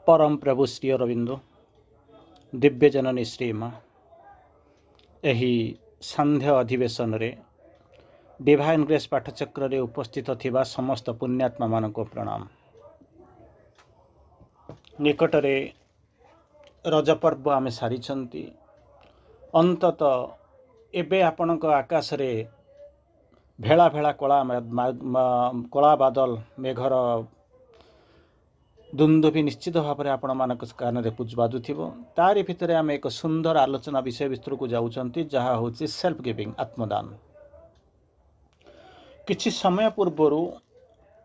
परम प्रभु श्री अरविंद दिव्य जननी श्री माँ एही संध्या अधिवेशन रे डिवाइन ग्रेस पाठचक्र रे उपस्थित थिबा समस्त पुण्यात्मा मान को प्रणाम। निकटरे रज पर्व आमे सारी अंतत एबे आपणक आकाश रे भेला भेला कला बादल मेघर दुंदुभी निश्चित भाव में आपण मान कान में बाजुथिबो। तारि भितर आम एक सुंदर आलोचना विषय वस्तु को जाउछंती जहाँ हूँ सेल्फ गिविंग आत्मदान। किछि समय पूर्वर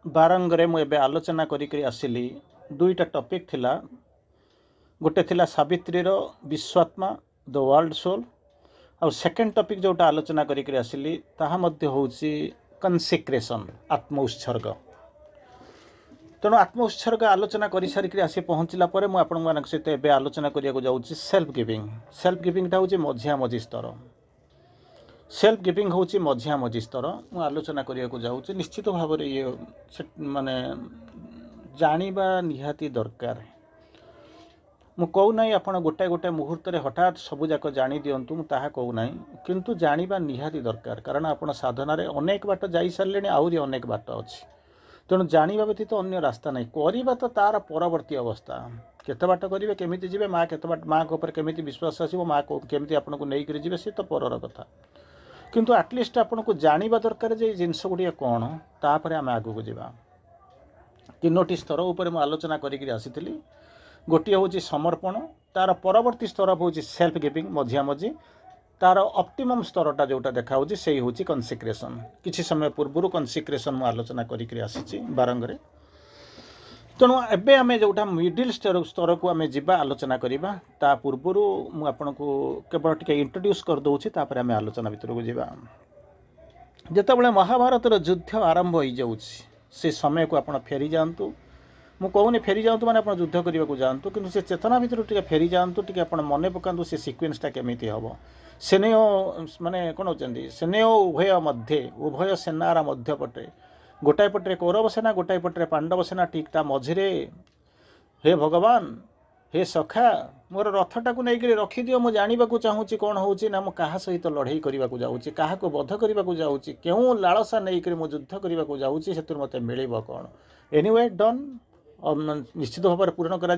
बारंगरे मुझे आलोचना करी आसिली दुईटा टॉपिक थिला। गोटे थिला सावित्री विश्वात्मा द वर्ल्ड सोल और सेकेंड टॉपिक जोटा आलोचना करी आसिली ताहा मध्य होउची कंसेक्रेशन आत्म उत्सर्ग। तेणु आत्म उत्सर्ग आलोचना कर सारिक आसी पहुँचला मुझे सहित एवं आलोचना करने जाऊँगी सेल्फ गिविंग। सेल्फ गिविंगटा हूँ मझिया मझी स्तर। सेल्फ गिविंग हूँ मझिया मझी स्तर मु आलोचना करने जाऊँगी। निश्चित भाव में ये माने जानिबा निहाती दरकार। मु कहूना आप गोटे गोटे मुहूर्त हठात सबूक जानी दिंतु मुझे कहूना किंतु जानिबा निहाती दरकार। कारण आप साधन अनेक बाट जा सारे आहरी अनेक बाट अच्छी। तेणु जाना व्यतीत अन्य रास्ता नहीं। करवा तो तार परवर्ती अवस्था केते बाट करेंगे केमी जी माँ केते बाट माँ के केमी विश्वास आसो माँ को केमी आपन को नहीं जी सी तो परर कथा। किंतु आटलिस्ट आपन को जाना दरकार जे जिनस गुड़िया कौन तापर आम आग को जावा। तीनोटी स्तर उपर आलोचना करी आसी। गोटे हूँ समर्पण तार परवर्ती स्तर हूँ सेल्फ गिविंग मझिया मझी तार ऑप्टिमम स्तरटा जोटा देखा से हूँ कंसेक्रेशन। किसी समय पूर्व कंसेक्रेशन मु आलोचना करी आसी बारंगरे। तेणु एबे आमे जोटा मिडिल स्तर को आमे जिबा आलोचना करिबा ता पूर्व मु आपन को केवल टिके इंट्रोड्यूस कर दउछि तापर आमे आलोचना भीतर को जिबा। जेतेबेले महाभारत युद्ध आरंभ हो जाउछि से समय को आपन फेरी जांतु। मु कहूनी फेरी जातु माने आप युद्ध करने को जातु किंतु से चेतना भितर टे फेरी जातु टे आप मन पकातु से सिक्वेन्सटा केमी हम सेनेय माने कौन होती सेनेय उभय सेनार मध्य पटे गोटाए पटे कौरव सेना गोटाए पटे पांडव सेना ठीक ता मझिरे हे भगवान हे सखा मोर रथटा को लेकिन रखिदियो मु जाना चाहूँगी कौन हो क्या सहित लड़ाई करने को जाऊँगी क्या बध करने को जाऊँगी क्यों लालसा नहीं मुझे युद्ध करने को जाऊँगी से मत मिल कौन एनीवे डन निश्चित भाव में पूरण कर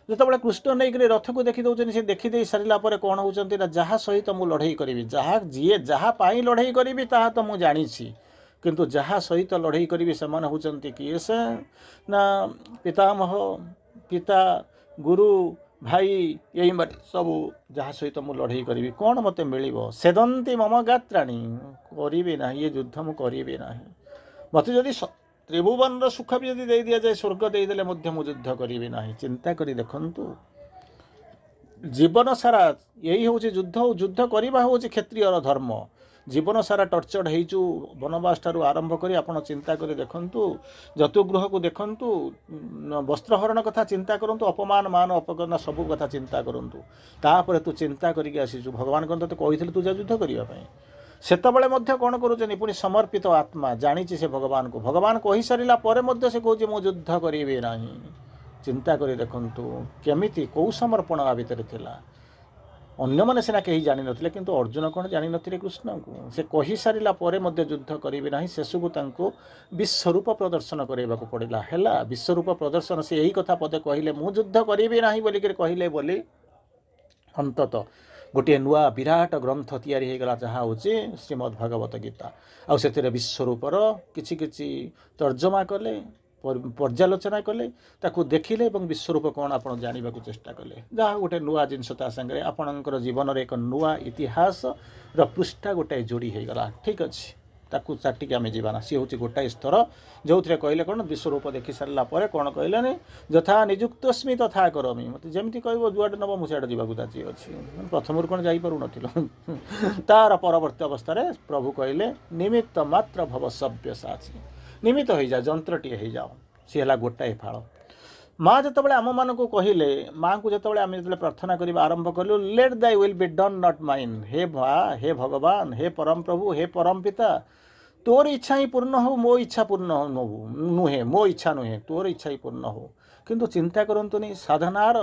जितेबाला कृष्ण नहीं रथ को देखी दौरान से देखीदे सारा कौन होती जहाँ सहित मु लड़ाई करी जहाँ जी जहाँ लड़ाई करी ता तो मुझे जानी किंतु जहाँ सहित लड़ाई करी से होती किए से ना पितामह पिता गुरु भाई यही सब जहाँ सहित मु लड़ाई करी कौन मत मिल सेदंती मम गात्राणी करी ना ये युद्ध मु करी ना मत जदि त्रिभुवन सुख भी यदि दे दिया जाए स्वर्ग देदेले मुझे युद्ध करी ना। चिंता करी देखंतु जीवन सारा यही हूँ युद्ध युद्ध करवा हूँ क्षत्रियर धर्म। जीवन सारा टर्चर्ड होइचु वनवास ठारू आरंभ करी आपण चिंता करी देखंतु जतुगृह को देखंतु वस्त्रहरण कथा चिंता करंतु अपमान मान अपकरण सब कथा चिंता करंतु तापर तू चिंता करिक आसीचु भगवान कन तो कहिथिले तू जा युद्ध करिया पई सेतबेले मध्य कौन करुचनी पुणी समर्पित आत्मा जानी से भगवान को भगवान कही सारा पर मध्य से कहूँ मु युद्ध करी ना। चिंता करी देखंतु केमिति कौ समर्पण आ भितर थिला। अन्य माने सिना कहीं जानी नथिले किंतु अर्जुन कौन जानी नथिले कृष्ण को से कही सारा पर मध्य युद्ध करी ना शेषकू तांको विश्वरूप प्रदर्शन करने को पड़ा है। विश्वरूप प्रदर्शन से यही कथा पदे कहले मु युद्ध करी ना बोलिक कहले बोली अंतत गोटे नुआ विराट ग्रंथ तैयारी होगा जहाँ हूँ श्रीमद्भागवत गीता आउ से विश्वरूपर किछि किछि तर्जमा कले पर्यालोचना कले ताकू देखिले और विश्वरूप कौन आप जानवा चेष्टा कले जहाँ गोटे नुआ जिनस सागर आपणकर जीवन में एक नुआ इतिहास पृष्ठा गोटाए जोड़ी होगा। ठीक अच्छे ताकू चाटिक आम जाना सी हूँ गोटाए स्तर जो थे कहले कौन विश्वरूप देखी सारा पर कौन कहले यथा निजुक्तस्मि तथा करमी मत जमी कह जुआडे नब मुझे जावाक राजी अच्छी प्रथम कौन जापरू न तार परवर्ती अवस्था प्रभु कहले निमित्त मात्र भव सभ्य साची निमित्त हो जा जंत्रटीए हो जाओ सी है गोटाए फाड़। माँ जो आम मान को कहले माँ को जो आम जो प्रार्थना करने आरंभ कलु let thy will be done not mine हे माँ हे भगवान हे परम प्रभु हे परम पिता तोर इच्छा ही पूर्ण हो मो इच्छा पूर्ण नुहे मो इच्छा नुहे तोर इच्छा ही पूर्ण हो किंतु चिंता करंतुनी साधनार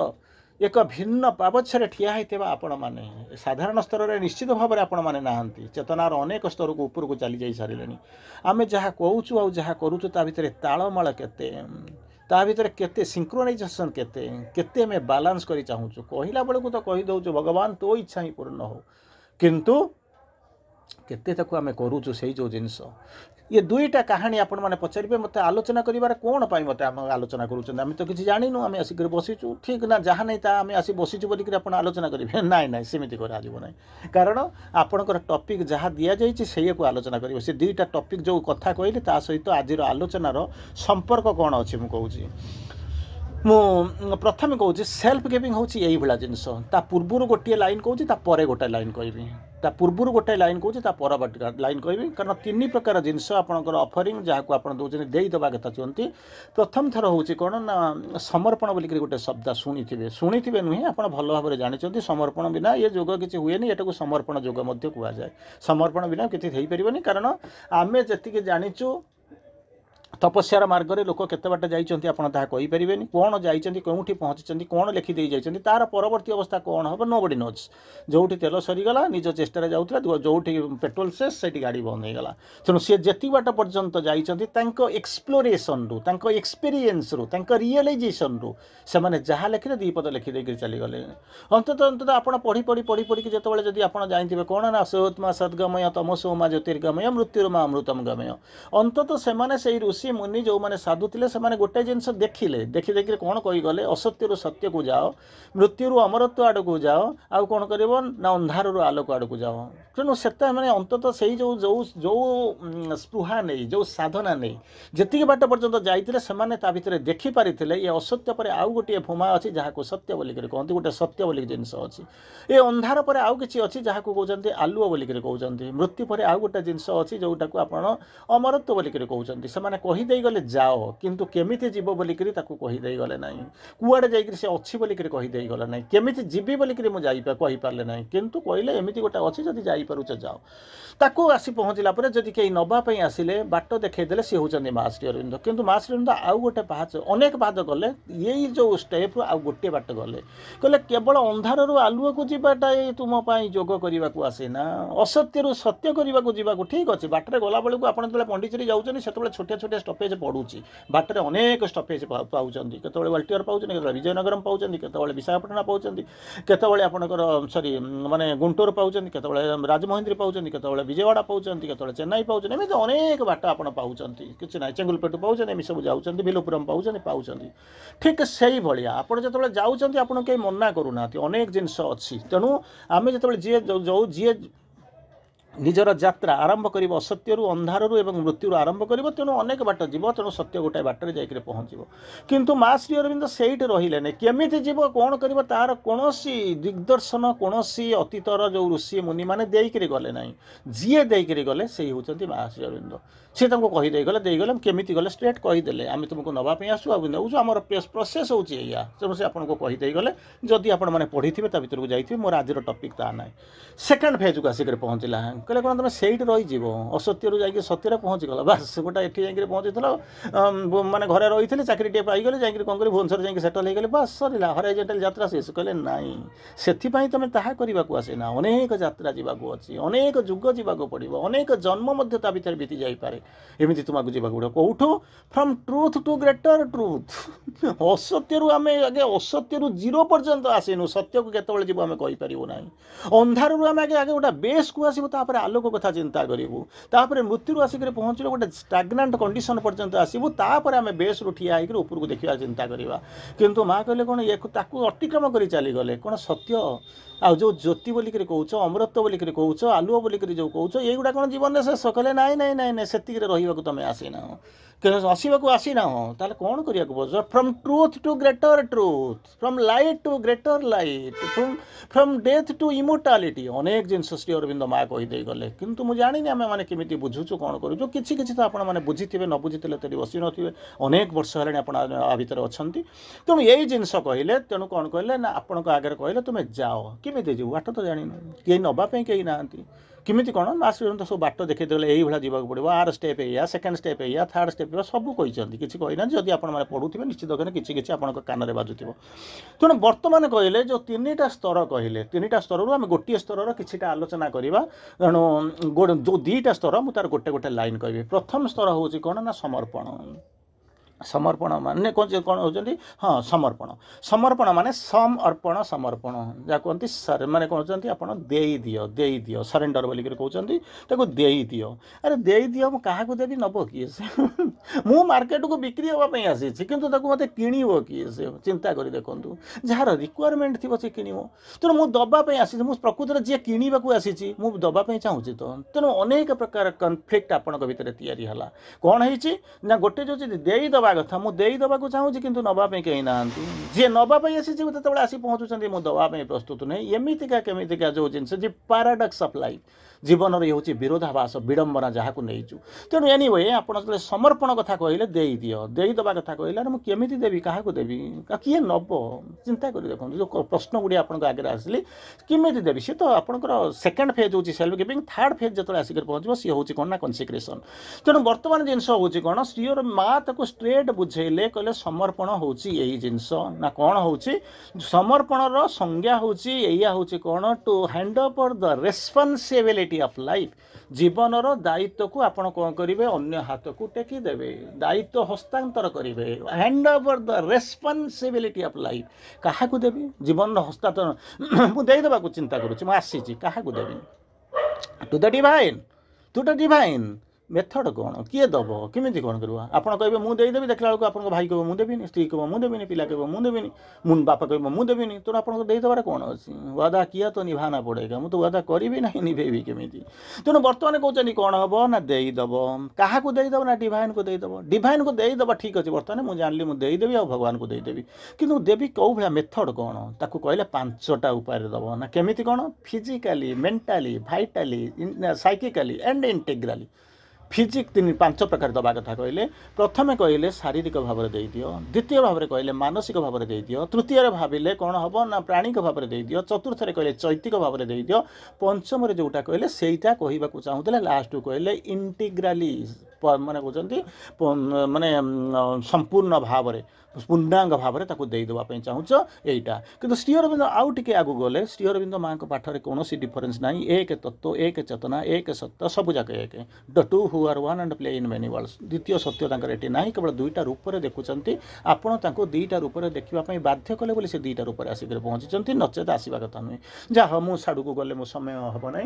एक भिन्न पाबछरे ठिया होइतेबा आपण माने साधारण स्तर में निश्चित भाव में आपण माने नाहंती चेतनार अनेक स्तर को ऊपर को चली जाई सारिलेनी आमे जहा कहूचु आ जहा करूचु ता भितरे ताळमाळ केते ता भितर केते सिंक्रोनाइजेशन केते केते में बैलेंस करी चाहूचु कहिला बेलू तो कहि दउचु भगवान तो इच्छा ही पूर्ण हो किंतु केते ताकू आमे करूचु सेही जो जिंस ये दुईटा कहानी आपण माने पचारे मत आलोचना करिवार कोन पाई मत आम आलोचना करूछन आमे तो किछि जानिनु आमे आसी कर बसिचु ठीक ना जहा नै ता आमे आसी बसिचु बोली कर आपण आलोचना करिवे नाइ नाइ सेमिति करा आजिबो नाइ कारण आपणकर टॉपिक जहा दिया जाइछि सेय को आलोचना करिवे से दुईटा टॉपिक जो कथा कहले ता सहित आजिर आलोचनार संपर्क कोन अछि मु कहूछि मु प्रथम कहूछि सेल्फ गिविंग होछि एई भला जिंस ता पूर्वरु गोटे लाइन कहूछि ता परे गोटे लाइन कहबी ता पूर्वरु गोटे लाइन कहूछि ता परवर्ती लाइन कहबी कारण तीन प्रकार जिंस आपणकर ऑफरिंग जहा को आपण दोजने देई दबा कथा चंती प्रथम थर होछि कोन ना समर्पण बोली गोटे शब्द शुणिथिबे नुहे आपण भल भाव जानिचंती समर्पण बिना ये जोग किछि हुएनी एटा को समर्पण जोग मध्य कुआ जाय समर्पण बिना किछि हेई परिबनी कारण आमे जति के जानिचु तपस्यार मार्ग में लोक केते बाट जाइछन्ती आपण ताहा कहि परिबेनी कोन जाइछन्ती कोउठी पहुंचछन्ती कोन लेखि देई जाइछन्ती तार परवर्ती अवस्था कोन हबो नोबडी नोज जोठी तेल सरी गला निज चेष्टा रे जाउतला जोठी पेट्रोल शेष सेठी गाड़ी बंद हे गला तेणु से जेति बाट पर्यंत जाइछन्ती तांको एक्सप्लोरेशन रु तांको एक्सपीरियंस रु तांको रियलाइजेशन रु से माने जहा लेखिले दी पद लेखि देई चली गले अंतत आपण पढ़ी पढ़ी पढ़ी पढ़ी जेतेबेले जदी आपण जाइथिबे कोन ना सोत्मा सद्गमय तमसोमा ज्योतिर्गमय मृत्युर्मा अमृतम गमय अंतत से माने सेही ऋषि मुनि जो माने साधु थिले से माने गोटे जिंस देखिले देखि देखि कोन कहि गले असत्य रु सत्य को जाओ मृत्यु रु अमरत्व आड़ को जाओ आ कोन करिवो ना अंधार रु आलोक आड़ को जाओ तेणु सेता माने अंतत सेही जो जो जो स्पृहा नहीं जो साधना नहीं जेतिक बाट पर्यंत जाइतिले से माने ता भितरे देखि पारिथिले ये असत्य पर आउ गोटे भूमा अछि जहा को सत्य बोली करे कहंती गोटे सत्य बोली जिंस अछि ए अंधार पर आउ किछि अछि जहा को कहउचंती आलुओ बोली करे कहउचंती मृत्यु पर आउ गोटे जिंस अछि जोटा को आपण अमरत्व बोली करे कहउचंती से माने कहि देई गले जाओ किंतु केमिति जीव बोली करे ताकू कहि देई गले नाही कुआडे जाई कि से अछि बोली करे कहि देई गले नाही केमिति जीवी बोली करे मु जाई कहि पारले नाही किंतु कहले एमिति गोटे अछि जदी जाई पारुछ जाओ ताकू आसी पहुँचला पर जदि कहीं नबा पई आसिले बाट देखै देले से होचंदी मां श्री अरविंद किंतु मां श्री अरविंद आउ गोटे पाहाच अनेक बाद गले यही जो स्टेप आउ गोटे बाट गले कहले केवल अंधार रु आलुओ को जीवाटा तुम पई जोग करबा को आसेना असत्य रु सत्य करबा को जीवा को ठीक अछि बाटरे गला बेलू आपण तले पंडिचेरी जाउचनी सेतबेले छोटे छोटे स्टॉपेज पडुची बाटरे अनेक स्टॉपेज पाउचंदी केतबेले वाल्टियर पाउचंदी केतबेले विजयनगरम पाउचंदी केतबेले विशाखापट्टनम पाउचंदी केतबेले आपणकर सॉरी माने गुंटूर पाउचंदी केतबेले राजमहेंद्री पाउचंदी केतबेले विजयवाड़ा पाउचंदी केतबेले चेन्नई पाउचंदी एमे अनेक बाट आपण पाउचंदी किछ नाही चेंगुलपेट पाउचंदी एमे सब जाउचंदी बिलुपुरम पाउचंदी ठीक सेही भलिया आपण जतबेले जाउचंदी आपण के मना करूनाती अनेक जिंस अछि तेणु आमे जतबेले जे जो जे निजर यात्रा आरंभ कर असत्य अंधार एवं मृत्यु आरंभ कर तेणु अनेक बाट जीव तेणु सत्य गोटे बाटर जाकर पहुँचो किंतु मां श्री अरविंद सेठ रही केमिति जीव कौन कर तार कौन दिग्दर्शन कौन अतीतर जो ऋषि मुनि मैंने देकर गले ना जी देकर गले से होती मां श्री अरविंद सी कहीदे गले केमिति गले स्ट्रेट कहीदे आम तुमको नापी आसू नौ आम प्रोसेस होची तेणु से आपको कहीदे गले जदि आपने पढ़ी थे भर को जाइए मोर आज टपिक ता ना सेकेंड फेज को आसिक पहुँचला कहले कौन तुम सहीठ रही असत्य जा सत्य पहुँचीगल बास गोटे ये जा पहुँची मैंने घरे रही थे चाकरी टे पाईगले जा कौन कर भुवनेश्वर जा सेटल हो गले बास सरला हराइजेंटाल यात्रा शेष कहले नाई से तुम ताहा करने को आसे ना अनेक यात्रा जावाक अच्छी अनेक जुग जावाक पड़ो अनेक जन्म भर बीती जापे एमती तुमको जावाक पड़ो कौटू from truth to greater truth असत्य आम आगे असत्य जीरो पर्यंत आसीनु सत्य को केतबेले जीव आम कहीपर ना अंधार आम आगे आगे गोटे बेस को आसबू तापर आलोक कथा चिंता करूँ तापर मृत्यु आसिक पहुँचल गोटे स्टाग्नांट कंडीशन पर्यंत आसबू तापर आम बेस ठिया होकर उपरको देखा चिंता करवा किंतु माँ कहले कौन ये अतिक्रम कर चलीगले कौन सत्य आ जो ज्योति बोलिक कौच अमृत बोलिक कौच आलुओ बोलिक जो कौच युवा कौन जीवन में शेष कहले नाई नाई नाई नाई से रहा तुम आसीना आसवाक आसीना ताले कौन करिया को from truth to greater truth from light to greater light from death to immortality अनेक जिनस श्री अरविंद माँ कहीदे गले किंतु मुझे जानी आम मैंने केमी बुझुचु कौन करूँ किसी किसी तो आपने बुझी थे न बुझी तेरी बसी नथिबे अनेक वर्ष है आ भितर अच्छा तेणु यही जिनस कहले तेणु कौन कहले ना आपण आगे कहले तुम जाओ केमी जीव बाट तो जान किए नापी कहीं ना केमिति कौन लास्ट पर्यंत सब बाट देखी देले यही भाया जावाक पड़ो आर स्टेप या सेकेंड स्टेप या थर्ड स्टेप सब कहते किसी कहना जदि आपने पढ़ुवे निश्चित भाव किसी किसी आप कान में बाजुथ तेणु बर्तमान कहले जो 3टा स्तर कहले 3टा स्तर आम गोटे स्तर किसी आलोचना करवा तेणु जो 2टा स्तर मुझे गोटे गोटे लाइन कह प्रथम स्तर हूँ कौन ना समर्पण समर्पण माने कौन होती हाँ समर्पण माने सम अर्पण समर्पण जहाँ कहते सर माने कौन कहते आप दे दियो सरेंडर बोलिक कहते दे दियो अरे दे दियो मु क्या देवी नब किए से मु मार्केट को बिक्री हाँपाई आसी कितु मत किणव किए से चिंता कर देखूँ जार रिक्वायरमेंट थी से किणव तेणु मुझे दवाई आसी प्रकृति में जी किणवा आसी मुझे दवाई चाहूँगी तो तेणु अनेक प्रकार कनफ्लिक्ट आपण भितर या कौन है गोटे जो देदवा कथा मुझे देदवाक चाहूँगी किंतु नवाई कहीं ना जी नवाई आसी जो आसी पहुँचुंट मुझे दवाई प्रस्तुत नहीं एमतीका केमितिका जो जिनस जी पैराडॉक्स ऑफ लाइफ जीवन ये हूँ विरोधाभास विडंबना जहाँ को नहीं तेणु एनीवे आप समर्पण कथा कहले देदवा कथा कहले मुझे देवी क्या देवी किए नब चिंता कर देखो जो प्रश्न गुड़ी आप आगे आसिली किमी देवी सी तो आपंकर सेकेंड फेज हूँ सेल्फ गिविंग थर्ड फेज जो आसिक पहुँच सी हूँ कौन ना कनसिक्रेशन तेणु बर्तमान जिनस हूँ कौन श्रीर माँ ताको स्ट्रेट बुझेले कहले समर्पण हूँ यही जिनस ना कौन हूँ समर्पणर संज्ञा हूँ या हूँ कौन to hand over the responsibility of life जीवनर दायित्व को आपण कौन करेंगे अन्य हाथ को टेकी देवे दायित्व हस्तांतर करेंगे hand over the responsibility of life क्या देवी जीवन हस्तांतर मुझे देदेवा चिंता करुँच आसी क्या देवी टू द डिवाइन मेथड कौन किए दब केमी कौन करवा आप कहे मुझे देदेवी देखला बेलू आप भाई कह मुझे देवी स्त्री कह मुझे देवी पिला कह मुझे देवी मुझ बापा कह मुझे देवी तेणु आप देदेवार कौन अच्छी वादा किया तो निभाना पड़ेगा मुझे वादा करी ना निभेबी केमी तेणु बर्तमान कहते कौन हम ना देदब क्या देदब ना डिवाइन को देदब डिवाइन को देदब ठीक अच्छे बर्तमान मुझे जानी मुझे देदेवी और भगवान को देदेवी कि देवी कौ भाया मेथड कौन ताकू कहले 5टा उपाय दब ना केमी कौन फिजिकाली मेंटाली भाइटाली साइकिकाली एंड इंटेग्राली फिजिक 5 प्रकार दबा कथा कहले प्रथमे कहले शारीरिक भाव में दे दियो द्वितीय भाव में कहले मानसिक भाव में दे दियो तृतीय भाविले कौन हम ना प्राणिक भाव में दे दियो चतुर्थ कहले चैतिक भाव में दे दियो पंचम जोटा कहले सेटा कहवाक चाहूले लास्ट कहले इंटीग्राली माने कहते माने संपूर्ण भाव में पूर्णांग भाव में देदेवाई चाहूच यहीटा कि श्री अरविंद आउ टे आगू गले श्री अरविंद माँ पाठर कौन डिफरेन्स ना एक तत्व एक चेतना एक सत्य सबूक एक the two who are one and play in many worlds द्वितीय सत्य ये ना केवल 2टा रूप में देखुं आपड़ 2टा रूप में देखापी बाध्य कले से 2टा रूप आसिक पहुँची नचेत आसवा कथा नुहे जहाँ मुझे साड़ू गले मो समय हम ना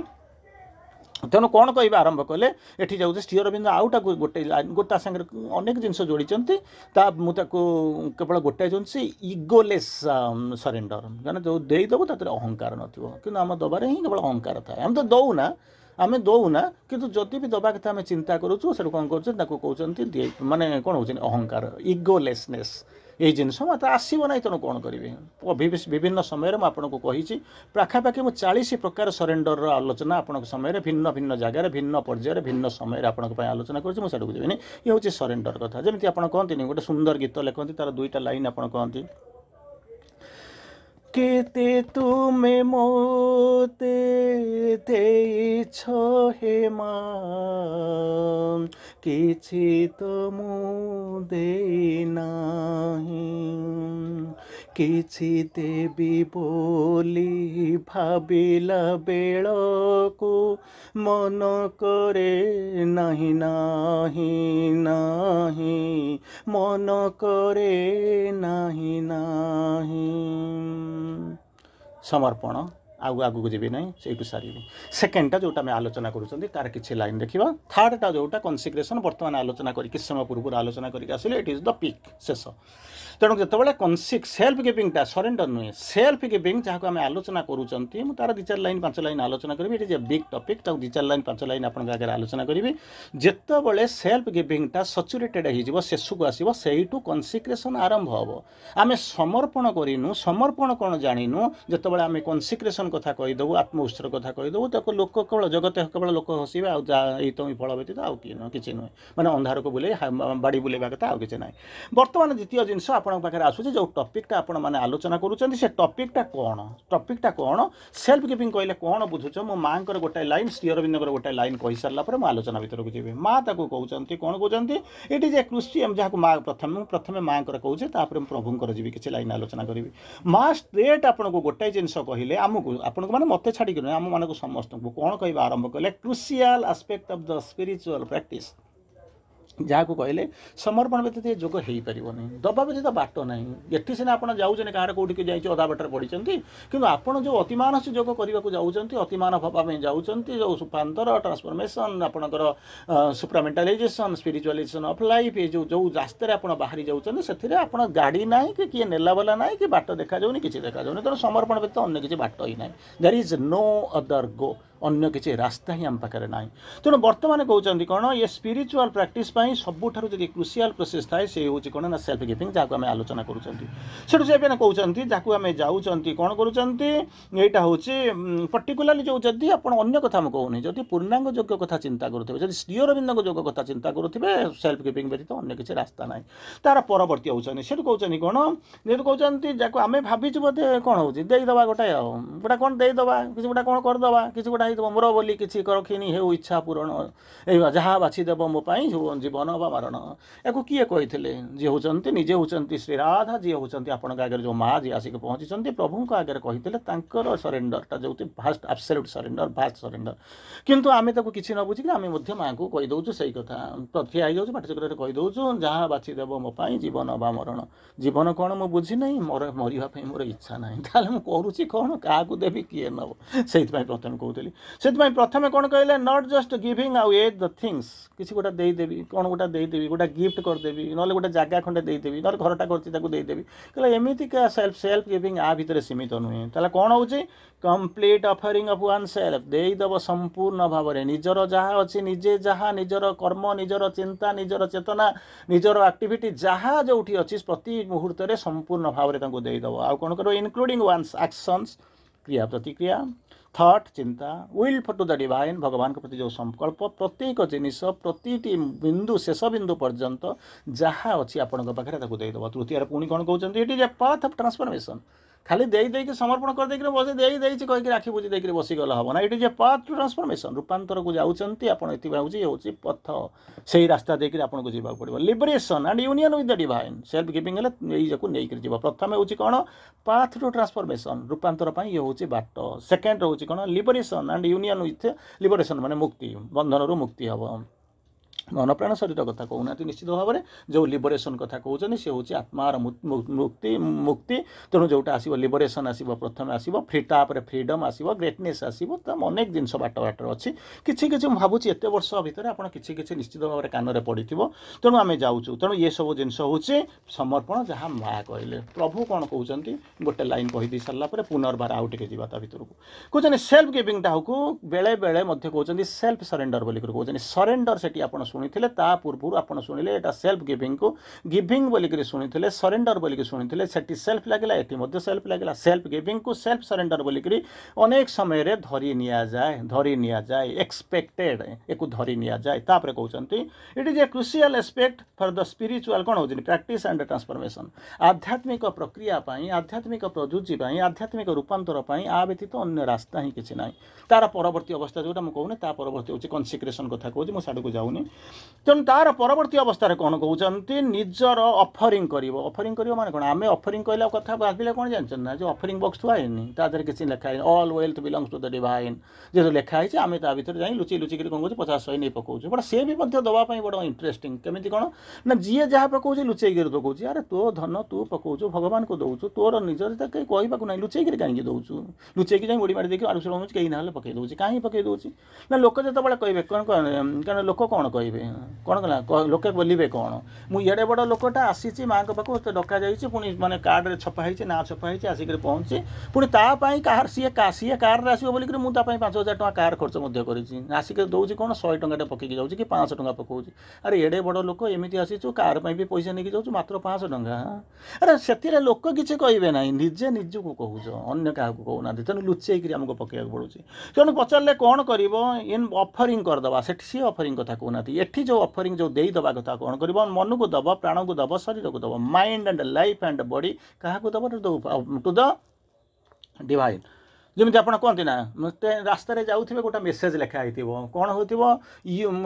तेणु कौन कह आरंभ कले ये जाऊँ श्री अरविंद आउटा गोटे गोटा सागर अनेक जिन जोड़ी मुझे केवल गोटे जिनस इगोलेस सरेंडर कहना जो देदेव तर अहंकार नम आम दबारे ही केवल अहंकार थाए आम तो दौना आम दौना किंतु जदि भी दबा कथा आम चिंता करूँ से कौन कहते माने कौन हो अहंकार इगोलेसनेस ये जिनस मत आसो ना तेणु कौन करेंगे विभिन्न समय आपको कही पाखापाखि मुझे 40 प्रकार सरेंडर आलोचना आप समय भिन्न भिन्न जगार भिन्न पर्यायर भिन्न समय आपंप आलोचना करूँ देवी ये हूँ सरेंडर कथा जमी आप कहते गोटे सुंदर गीत लिखती तार 2टा लाइन आप कहती केते तुमे मोते देइछ हे मां किछि तो मु देई नाही किछि देवी बोली भाबिला बेलको मन करे नाही नाही नाही मन करे नाही नाही समर्पण आगु आगु को जीवी ना से सारी सेकेंडटा जोटा आम आलोचना करूँ तार किसी लाइन देखा थर्डटा जोटा कनसिक्रेशन बर्तमान आलोचना कर किस समय पूर्व आलोचना करके आसिले इट इज द पिक शेष तेणु जो कनसिक सेल्फ गिविंगटा सरेंडर नुहे सेल्फ गिविंग जहाँ को आम आलोचना करूँ तार 2-4 लाइन 5 लाइन आलोचना करी it is a big topic 2-4 line 5 line आपन आगे आलोचना करी जितेबाला सेल्फ गिविंगटा सचुरेटेड हो शेष को आसो से कनसिक्रेशन आरंभ हम आम समर्पण करूँ समर्पण कौन जानू जितेबाला आम कनसिक्रेशन ମେडिଟେସନ୍ କଥା କହିଦେବୁ आत्म उत्सर कथा कहीदेव तो लोक केवल जगत केवल लोक हसवे आई तो फल व्यतीत आउ कि नुह कि नुहे मैंने अंधार को बुले बाड़ी बुलेवा कथा आउ कि ना बर्तमान द्वितीय जिनस आपण पाखे आसूँ जो टपिकटा आपण मैंने आलोचना करुँच से टपिकटा कौन सेल्फ गिविंग कहले कौन बुझुच मो माँ गोटे लाइन श्री अरविंद गोटे लाइन कही सारा पर मुझे आलोचना भितर को जी माँ ताको कहते कौन कहते ये जे क्रिश्चियन जहाँ माँ प्रथम माँ कहूँ प्रभुंर जी किसी लाइन आलोचना करी माँ स्ट्रेट आपन को गोटाए जिनस कहले आमको आपन को मैंने मत छाड़ी आम मानक समस्त को कौन कह आरंभ कले crucial aspect of the spiritual practice जहाँ को कहले समर्पण व्यतीत योग हो पारनि दबा व्यतीत बाट ना ये सीना आप जाऊँ कहार कौटिक जाइए अधा बाटर पढ़ी कि आपड़ जो अतिमानस योग करने को जाऊँच अतिमान भाव जाऊँच जो रूपांतर ट्रांसफॉर्मेशन आपणकर सुप्रामेंटालाइजेशन स्पिरिचुअलाइजेशन ऑफ लाइफ ये जो रास्ते आप बाहरी जाऊँच से आप गाड़ी ना कि किए नेला वाला ना कि बाट देखा जाऊनी किसी देखा जाऊनी तेणु समर्पण व्यतीत अन्य किसी बाट ही ना देयर इज नो अदर गो अन्य किसी रास्ता ही आम पाखे ना तेणु बर्तमान कहते कौन ये स्पिरिचुअल प्रैक्टिस सबुठार जी क्रुशियल प्रोसेस थाए से हूँ कौन ना सेल्फ गिविंग जहाँ आम आलोचना करुँच से कहते जहाँ आम जाऊँ कौन करुँचा हूँ पर्टिकुलाली जो जदि आप अन्य कथा कहूनी जदि पूर्णांग योग कथा चिंता करुवे जब श्री अरविंद योग कथा चिंता करुवे सेल्फ गिविंग व्यतीत अन्य किसी रास्ता ना तार परवर्ती होती से कहते कौन जेहतु कहते जहाँ आम भाविचु बोधे कौन हो देदबा गोटाए गोटा कौन देदबा किसी गोटा कौन करदबा किसी गोटा मोर बोली किसी रखिनी हो इच्छा पूरण जहाँ बाछीदेव मो जीवन बा मरण या किए कही जी होती निजे होती श्री राधा जी होती आपण आगे जो माँ जी आसिक पहुँची प्रभु आगे कही सरेंडरटा जो fast absolute surrender fast surrender किंतु आम ताको किसी न बुझिक आम माँ को कहीदे से कथा ठिया हो पाठचक्र कहीदे जहाँ बाछीदेव मो जीवन बा मरण जीवन कौन मुझे बुझी ना मरवाई मोर इच्छा ना मुझे करुच्ची कौन क्या देवी किए नब से प्रथम कहती से प्रथम कौन कहले नॉट जस्ट गिविंग आउ एज द थिंग्स किसी गोटा देदेवी कौन गोटा देदेवी गोटा गिफ्ट करदेवी ना गोटे जगह खंडे देदेवी ना घरटा करदेवी कहले एमती क्या सेल्फ गिविंग आ भितर सीमित नुहे ताला कौन हो complete offering of oneself देदेव संपूर्ण भाव में निजर जहाँ अच्छी निजे जहाँ निजर कर्म निजर चिंता निजर चेतना निजर एक्टिविटी जहाँ जो अच्छी प्रति मुहूर्त में संपूर्ण भाव में देदेव आ कौन कर इनक्लूडिंग वन्स एक्शंस क्रिया प्रतिक्रिया थॉट चिंता विल टू द डिवाइन भगवान के प्रति जो संकल्प प्रत्येक जिनिस प्रति बिंदु शेष बिंदु पर्यंत जहाँ अच्छी आपण पाखे देदेव तृतीय पुणी कौन कहते it is a path of transformation खाली देकी समर्पण कर देकर बस देती कहीकि आखि बुझी देकर बसीगला हम ना it is a path to transformation रूपांतर को जाऊँगी आप हूँ पथ से ही रास्ता देकर आपको जावाक पड़ो liberation and union with the divine self giving को लेकर जीव प्रथम हूँ कौन पाथ टू ट्रांसफॉर्मेशन रूपांतर ये हूँ बाट सेकेंड हूँ कौन liberation and union with liberation माने मुक्ति बंधन मुक्ति हम मन प्राण शरीर कथा कहूना निश्चित भाव में जो लिबरेशन कथा कहते सी हूँ आत्मार मुक्ति मुक्ति तेणु जोटा आसो लिबरेशन आसो प्रथम आसो फ्रीटा फ्रीडम आसो ग्रेटनेस आसो अनेक जिन बाट बाटर अच्छी किसी किसी भावुँ एत वर्ष भितर आप किसी निश्चित भाव में कान पड़ी तेणु आम जाऊँ तेणु ये सब जिन हूँ समर्पण जहाँ माँ कहले प्रभु कौन कहते गोटे लाइन कहीदी सारापर पुनर्बार आउ टे जावा भितर को कहते सेल्फ गिविंगटा को बेले बेले कहते सेल्फ सरेंडर बोली कहते सरेंडर से आप शुणी ता पूर्व आप शुणिले एटा सेल्फ गिविंग को गिविंग बोलिक शुणी सरेंडर बोलिक शुणी से सेल्फ लगे ये सेल्फ लगे सेल्फ गिविंग को सेल्फ सरेंडर बोलिक अनेक समय धरी नि जाए एक्सपेक्टेड एक धरी नि जाए तापर कहते it is A crucial aspect for the spiritual कौन हो प्रैक्टिस एंड ट्रांसफॉर्मेशन आध्यात्मिक प्रक्रिया आध्यात्मिक प्रजुति आध्यात्मिक रूपांतर आ व्यतीत अन्य रास्ता ही किसी ना तार परवर्ती अवस्था जोटा मुझे कहूनी ता परवर्ती हूँ कनसिक्रेशन कथा कहूँ मुझे साड़ू जाऊनी तेणु तार परवर्ती अवस्था कौन कहते निजर अफरिंग कर माने कौन आम अफरिंग कहला कथा भाविले कौन जानते ना जो अफरिंग बक्स थुआनी तादेह किसी लिखाई all wealth belongs to the divine जो लिखाई आम ता भर जाए लुचि लुचिक कौन कह 50-100 नहीं पकाऊ बट सी भी दवाई बड़ा इंटरेस्टिंग केमी कौन ना जी जहाँ पकाऊ लुचेक पकाऊ अरे तो धन तू पकाऊ भगवान को दौचु तोर निजर कहीं कहवाक ना लुचेक कहीं दौचु लुचेक जाए मुड़ी माड़ी देखिए आलू शुणु कहीं ना पकई दूसरी कहीं पकई दूसरी ना लोक जो कहते कौन कारण लोक कौन कहे କହିବେ କ'ଣ କଲା ଲୋକେ ବୋଲିବେ କ'ଣ ମୁଁ ଏଡ଼େ ବଡ଼ ଲୋକଟା ଆସିଛି ମାଆଙ୍କ ପାଖକୁ ମୋତେ ଡକାଯାଇଛି ପୁଣି ମାନେ କାର୍ଡ଼ରେ ଛପା ହେଇଛି ନାଁ ଛପା ହେଇଛି ଆସିକରି ପହଞ୍ଚି ପୁଣି ତା ପାଇଁ କାହାର ସିଏ କାର୍ରେ ଆସିବ ବୋଲିକରି ମୁଁ ତା ପାଇଁ 5,000 ଟଙ୍କା କାର୍ ଖର୍ଚ୍ଚ ମଧ୍ୟ କରିଛି ଆସିକି ଦେଉଛି କ'ଣ 100 ଟଙ୍କାଟେ ପକେଇକି ଯାଉଛି କି 500 ଟଙ୍କା ପକାଉଛି ଆରେ ଏଡ଼େ ବଡ଼ ଲୋକ ଏମିତି ଆସିଛୁ କାର୍ ପାଇଁ ବି ପଇସା ନେଇକି ଯାଉଛୁ ମାତ୍ର 500 ଟଙ୍କା ଆରେ ସେଥିରେ ଲୋକ କିଛି କହିବେ ନାହିଁ ନିଜେ ନିଜକୁ କହୁଛ ଅନ୍ୟ କାହାକୁ କହୁନାହାନ୍ତି ତେଣୁ ଲୁଚେଇକିରି ଆମକୁ ପକାଇବାକୁ ପଡ଼ୁଛି ତେଣୁ ପଚାରିଲେ କ'ଣ କରିବ ଇନ୍ ଅଫରିଂ କରିଦେବା ସେଠି ସିଏ ଅଫରିଂ କଥା କହୁନାହାନ୍ତି ଏଠି ଯେଉଁ ଅଫରିଂ ଯେଉଁ ଦେଇଦେବା କଥା କ'ଣ କରିବ ମନକୁ ଦେବ ପ୍ରାଣକୁ ଦେବ ଶରୀରକୁ ଦେବ mind and life and body କାହାକୁ ଦେବ ଟୁ ଦ ଡିଭାଇନ୍ ଯେମିତି ଆପଣ କହନ୍ତି ନା ରାସ୍ତାରେ ଯାଉଥିବେ ଗୋଟେ ମେସେଜ୍ ଲେଖା ହେଇଥିବ କ'ଣ ହେଉଥିବ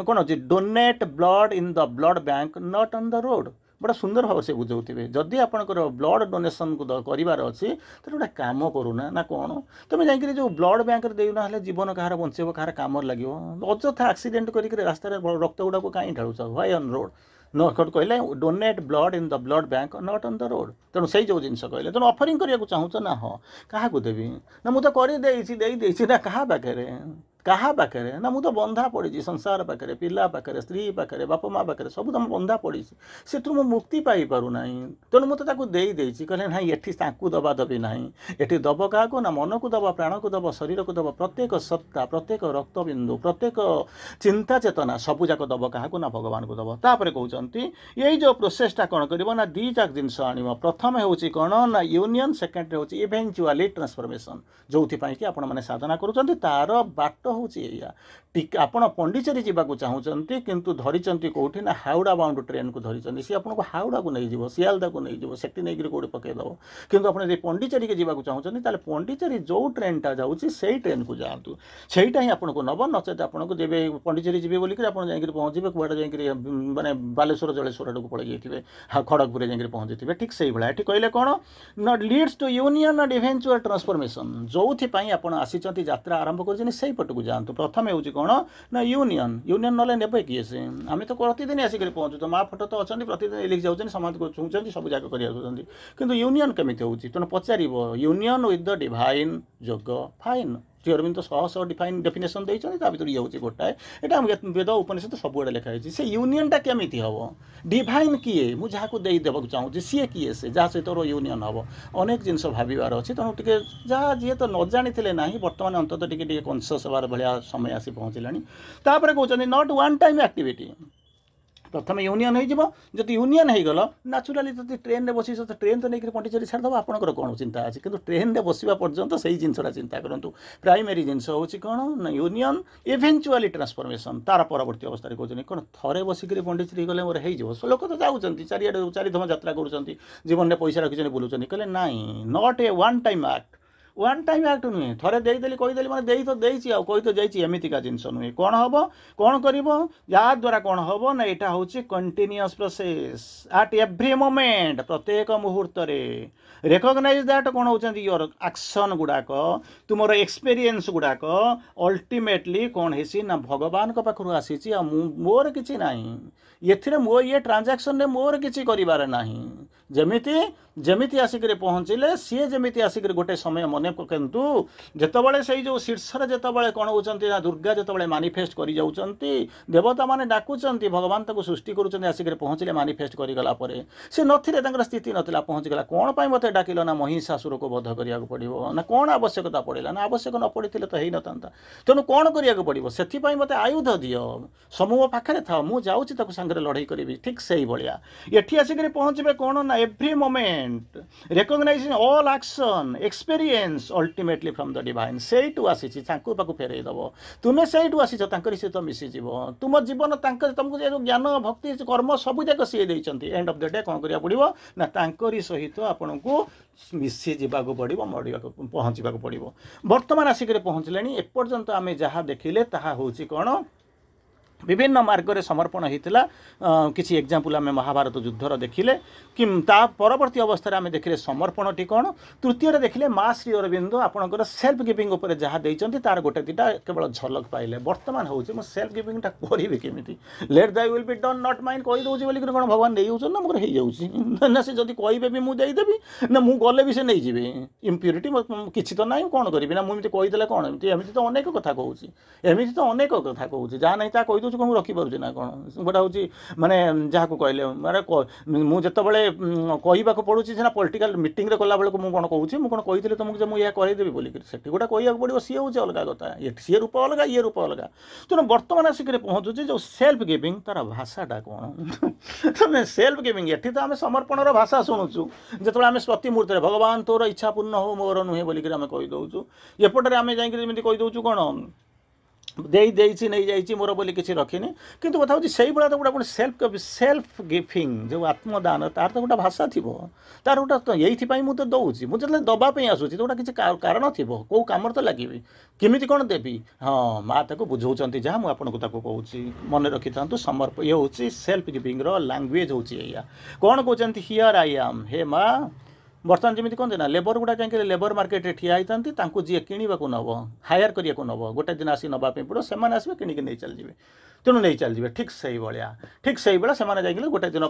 କ'ଣ ଅଛି donate blood in the blood bank not on the road बड़ा सुंदर भाव से बुझाऊे जदि आपंकर ब्लड डोनेसन को करार अच्छी तो गोटे कम करूना ना कौन तुम जाकि जो ब्लड बैंक देना जीवन कहार बचेब कहार कम लगे अजथा आक्सीडेट कर रास्त रक्त गुड़ा को कहीं ढालुच व्हाई ऑन रोड नट कहले donate blood in the blood bank not on the road तेणु से जो जिन कहले तेणु ऑफरिंग करने को चाहूँ ना हाँ क्या देवी ना मुझे करदे ना क्या पाखे कहा पाखे ना मुझे बंधा पड़ी संसार पाखे पिला पाखे स्त्री पाखे बापा माँ पाखे सब तुम बंधा पड़ी से मुझे मुक्ति पाई पारना तेणु मुझे कहले ना ये दबा दबी ना ये दब क्या ना मन को दब प्राण को दब शरीर को दब प्रत्येक सत्ता प्रत्येक रक्तबिंदु प्रत्येक चिंता चेतना सबूक दब क्या ना भगवान को दब तापर कहते यही जो प्रोसेसटा कौन कर ना दीटा जिनस आण प्रथम हूँ कौन ना यूनियन सेकेंड हूँ इवेंचुअली ट्रांसफॉर्मेशन जो कि आपण मैंने साधना करुँच तार बाट हूँ आपण पंडिचेरी जावाक चाहूँगी किंतु धरी कौटी ना हावड़ा बाउंड ट्रेन को धरी सी आपको हावड़ा को नहीं सियालदा को नहीं सेठी नहीं कौटे पकईदेव किंतु आप पंडिचेरी के जावाक चाहूँगी पंडिचेरी जो ट्रेनटा जाऊँगी से ट्रेन को जातु सहीटा ही आपको नब नचेत आपको जब पंडिचेरी जी बोलिक जाकर पहुँचे कूड़ा जा माने बालेश्वर जलेश्वर आड़ को पड़े जाइए खड़गपुर जाकर पहुँचे ठीक से भाया ये कहले कौन ना leads to union and eventual transformation जो आप आसी यात्रा आरंभ कर पट को जातु प्रथम हूँ कौन ना यूनियन यूनियन ना ने किए से आम तो प्रतिदिन आसिक पहुँचु माँ फोटो तो अच्छा प्रतिदिन लिखि जाऊँ समाज को छुँच सब जगह कर किंतु यूनियन केमी हूँ तेणु पचार यूनियन विथ द डिवाइन योग फाइन श्री अरविंद तो शह डिफाइन डेफिनेशन देते भर ये हूँ गोटाए यहाँ वेद उपनिषद सबुआड़े लिखाई से यूनियनटा केमी हम डिवाइन किए मुझे देवाक चाहूँगी सी किए से जहाँ सहित यूनियन हम अनेक जिन भावार अच्छी तेणु टे जहाँ जी तो न जानी ना बर्तमान अंत टे कनसीयस हबार भाया समय आसी पहुँचला कहते नॉट वन टाइम एक्टिविटी प्रथम यूनियन हो यूनियन हो गल नाचुराली तो ट्रेन में बस ट्रेन तो नहीं पंडिचेरी छाड़देव आपंकर कौन चिंता अच्छी किंतु ट्रेन में बसवा पर्यंत से जिनसा चिंता करूँ प्राइमरी जिनस हूँ कौन ना यूनियन इवेंचुअली ट्रांसफॉर्मेशन तार परवर्ती अवस्था कहते कौन थे बसिक पंडिचेरी गले मोर हो लोक तो जाऊँच चारिधम यात्रा कर जीवन में पैसा रखी बुलूँ कहले नाई not a one time act one time act नुहे थे देदेली कहीदेली मैंने दे तो देती कही तो जाइए एमतीका जिनस नुहे कौन हम कौन कर द्वारा कौन हम ना यहाँ हूँ continuous process at every moment प्रत्येक मुहूर्त रेकग्नाइज दैट कौन होती योर एक्शन गुड़ाक तुम एक्सपीरियंस गुड़ाक अल्टीमेटली कौन है ना भगवान पाखु आसी मोर किसी ना ये मो ये ट्रांजैक्शन में मोर किसी करार ना जमीती जमीती आसिक पहुँचले सी जमीती आसिक गोटे समय मन पकड़ू जितेबाला से जो शीर्ष जितेबाला कौन होती ना दुर्गा जितेबाला मानिफेस्ट कर देवता मैंने डाकुंट भगवान तक सृष्टि करुँच आसिक पहुँचले मानिफेस्ट करगला सी नथिले स्थिति नाला पहुँचीगला कौन पर मत डाकिल ना महिषासुर को बध करा पड़ो ना कौन आवश्यकता पड़ा ना आवश्यक न पड़ी तो हो ना तेणु कौन करा पड़ो से मत आयुध दियो समूह पाखे था मुझे जाऊँगी सांगे लड़ाई करी ठीक से भाया ये आसिक पहुँचे कौन ना every moment recognising all action experience ultimately from the divine से आसी पाक फेरईदेव तुम्हें से आसीच सहित मिसीज तुम जीवन तुमको जो ज्ञान भक्ति कर्म सबूक सी देती एंड ऑफ द डे कौन करा पड़ो ना सहित आपण को मिसी जावाक पड़ो मरिया पहुँचा पड़ो बर्तमान आसिक पहुँचले एपर्यंत आम जहाँ देखिले ताहा होची कौन विभिन्न मार्ग में समर्पण होता किसी एग्जाम्पल आम महाभारत युद्धर देखिले कि परवर्ती अवस्था आम देखिले समर्पण टी कौन तृतीय देखिले माँ श्री अरविंद आपणकर सेल्फ गिविंग उपर जहाँ देते तार गोटे दीटा केवल झलक पाइले बर्तमान हूँ सेल्फ गिविंगटा करी केमी let thy will be done not mind कहीदे बोलिक कौन भगवान नहीं जाऊँ ना मोर हो ना से जब कहे भी मुझे देदेवी ना मुझे गले भी से नहीं जी इम्प्यूरिटी किसी तो ना कौन करी ना मुझे कहीदेले कौन एमती तो अनेक कथा कहूँ एमती तो अनेक कथा कहूँ जहाँ नहीं कहीदे देउछु कोन रखि पारुछि ना कोन गोटा होछि माने जहा को कहले माने मु जतबेले कहिबा को पडुछि सेना पॉलिटिकल मीटिंग रे कला बेले को मु कोन कहूछि मु कोन कहितले तुमको जे मु या कहि देबी बोली सेठी गोटा कहिया पड़ो सी होछि अलगा कथा ये सी रूप अलगा ये रूप अलगा तेणु बर्तमान आसिक पहुँचुचे जो सेल्फ गिविंग तार भाषाटा कौन तुम सेल्फ गिविंग ये तो आम समर्पण भाषा शुणुचु जो आम प्रति मुहूर्त भगवान तोर इच्छा पूर्ण हो मोर नुहे बोलिक आम कहीदे एपटे आम जाकि कहीदे कौन देची नहीं जाइए मोर बोली किसी रखिनी किंतु कथा हूँ से भाया तो गोटे सेल्फ गिविंग जो आत्मदान तार तो गोटे भाषा थी तार गोटे यही मुझे दौची मुझे दबापी आसूँ तो गोटे किसी कारण थी कौ कम तो लगे केमी कौन देवी हाँ माँ ताको बुझाऊँ जहाँ मुझे कहूँ मन रखी था समर्प ये हूँ सेल्फ गिविंग लैंग्वेज हूँ या कौन कहते हियर आई एम हे माँ बर्तमान जमी कहते ना लेबर गुड़ा कहीं लेबर मार्केट में ठिया होता जी किणवा नब हायर करने को नब गोटे दिन आसी नापी पड़ो से आसवे कि नहीं चल जाए तेणु नहीं चल जाए ठीक से भाया से जाइए गोटे दिन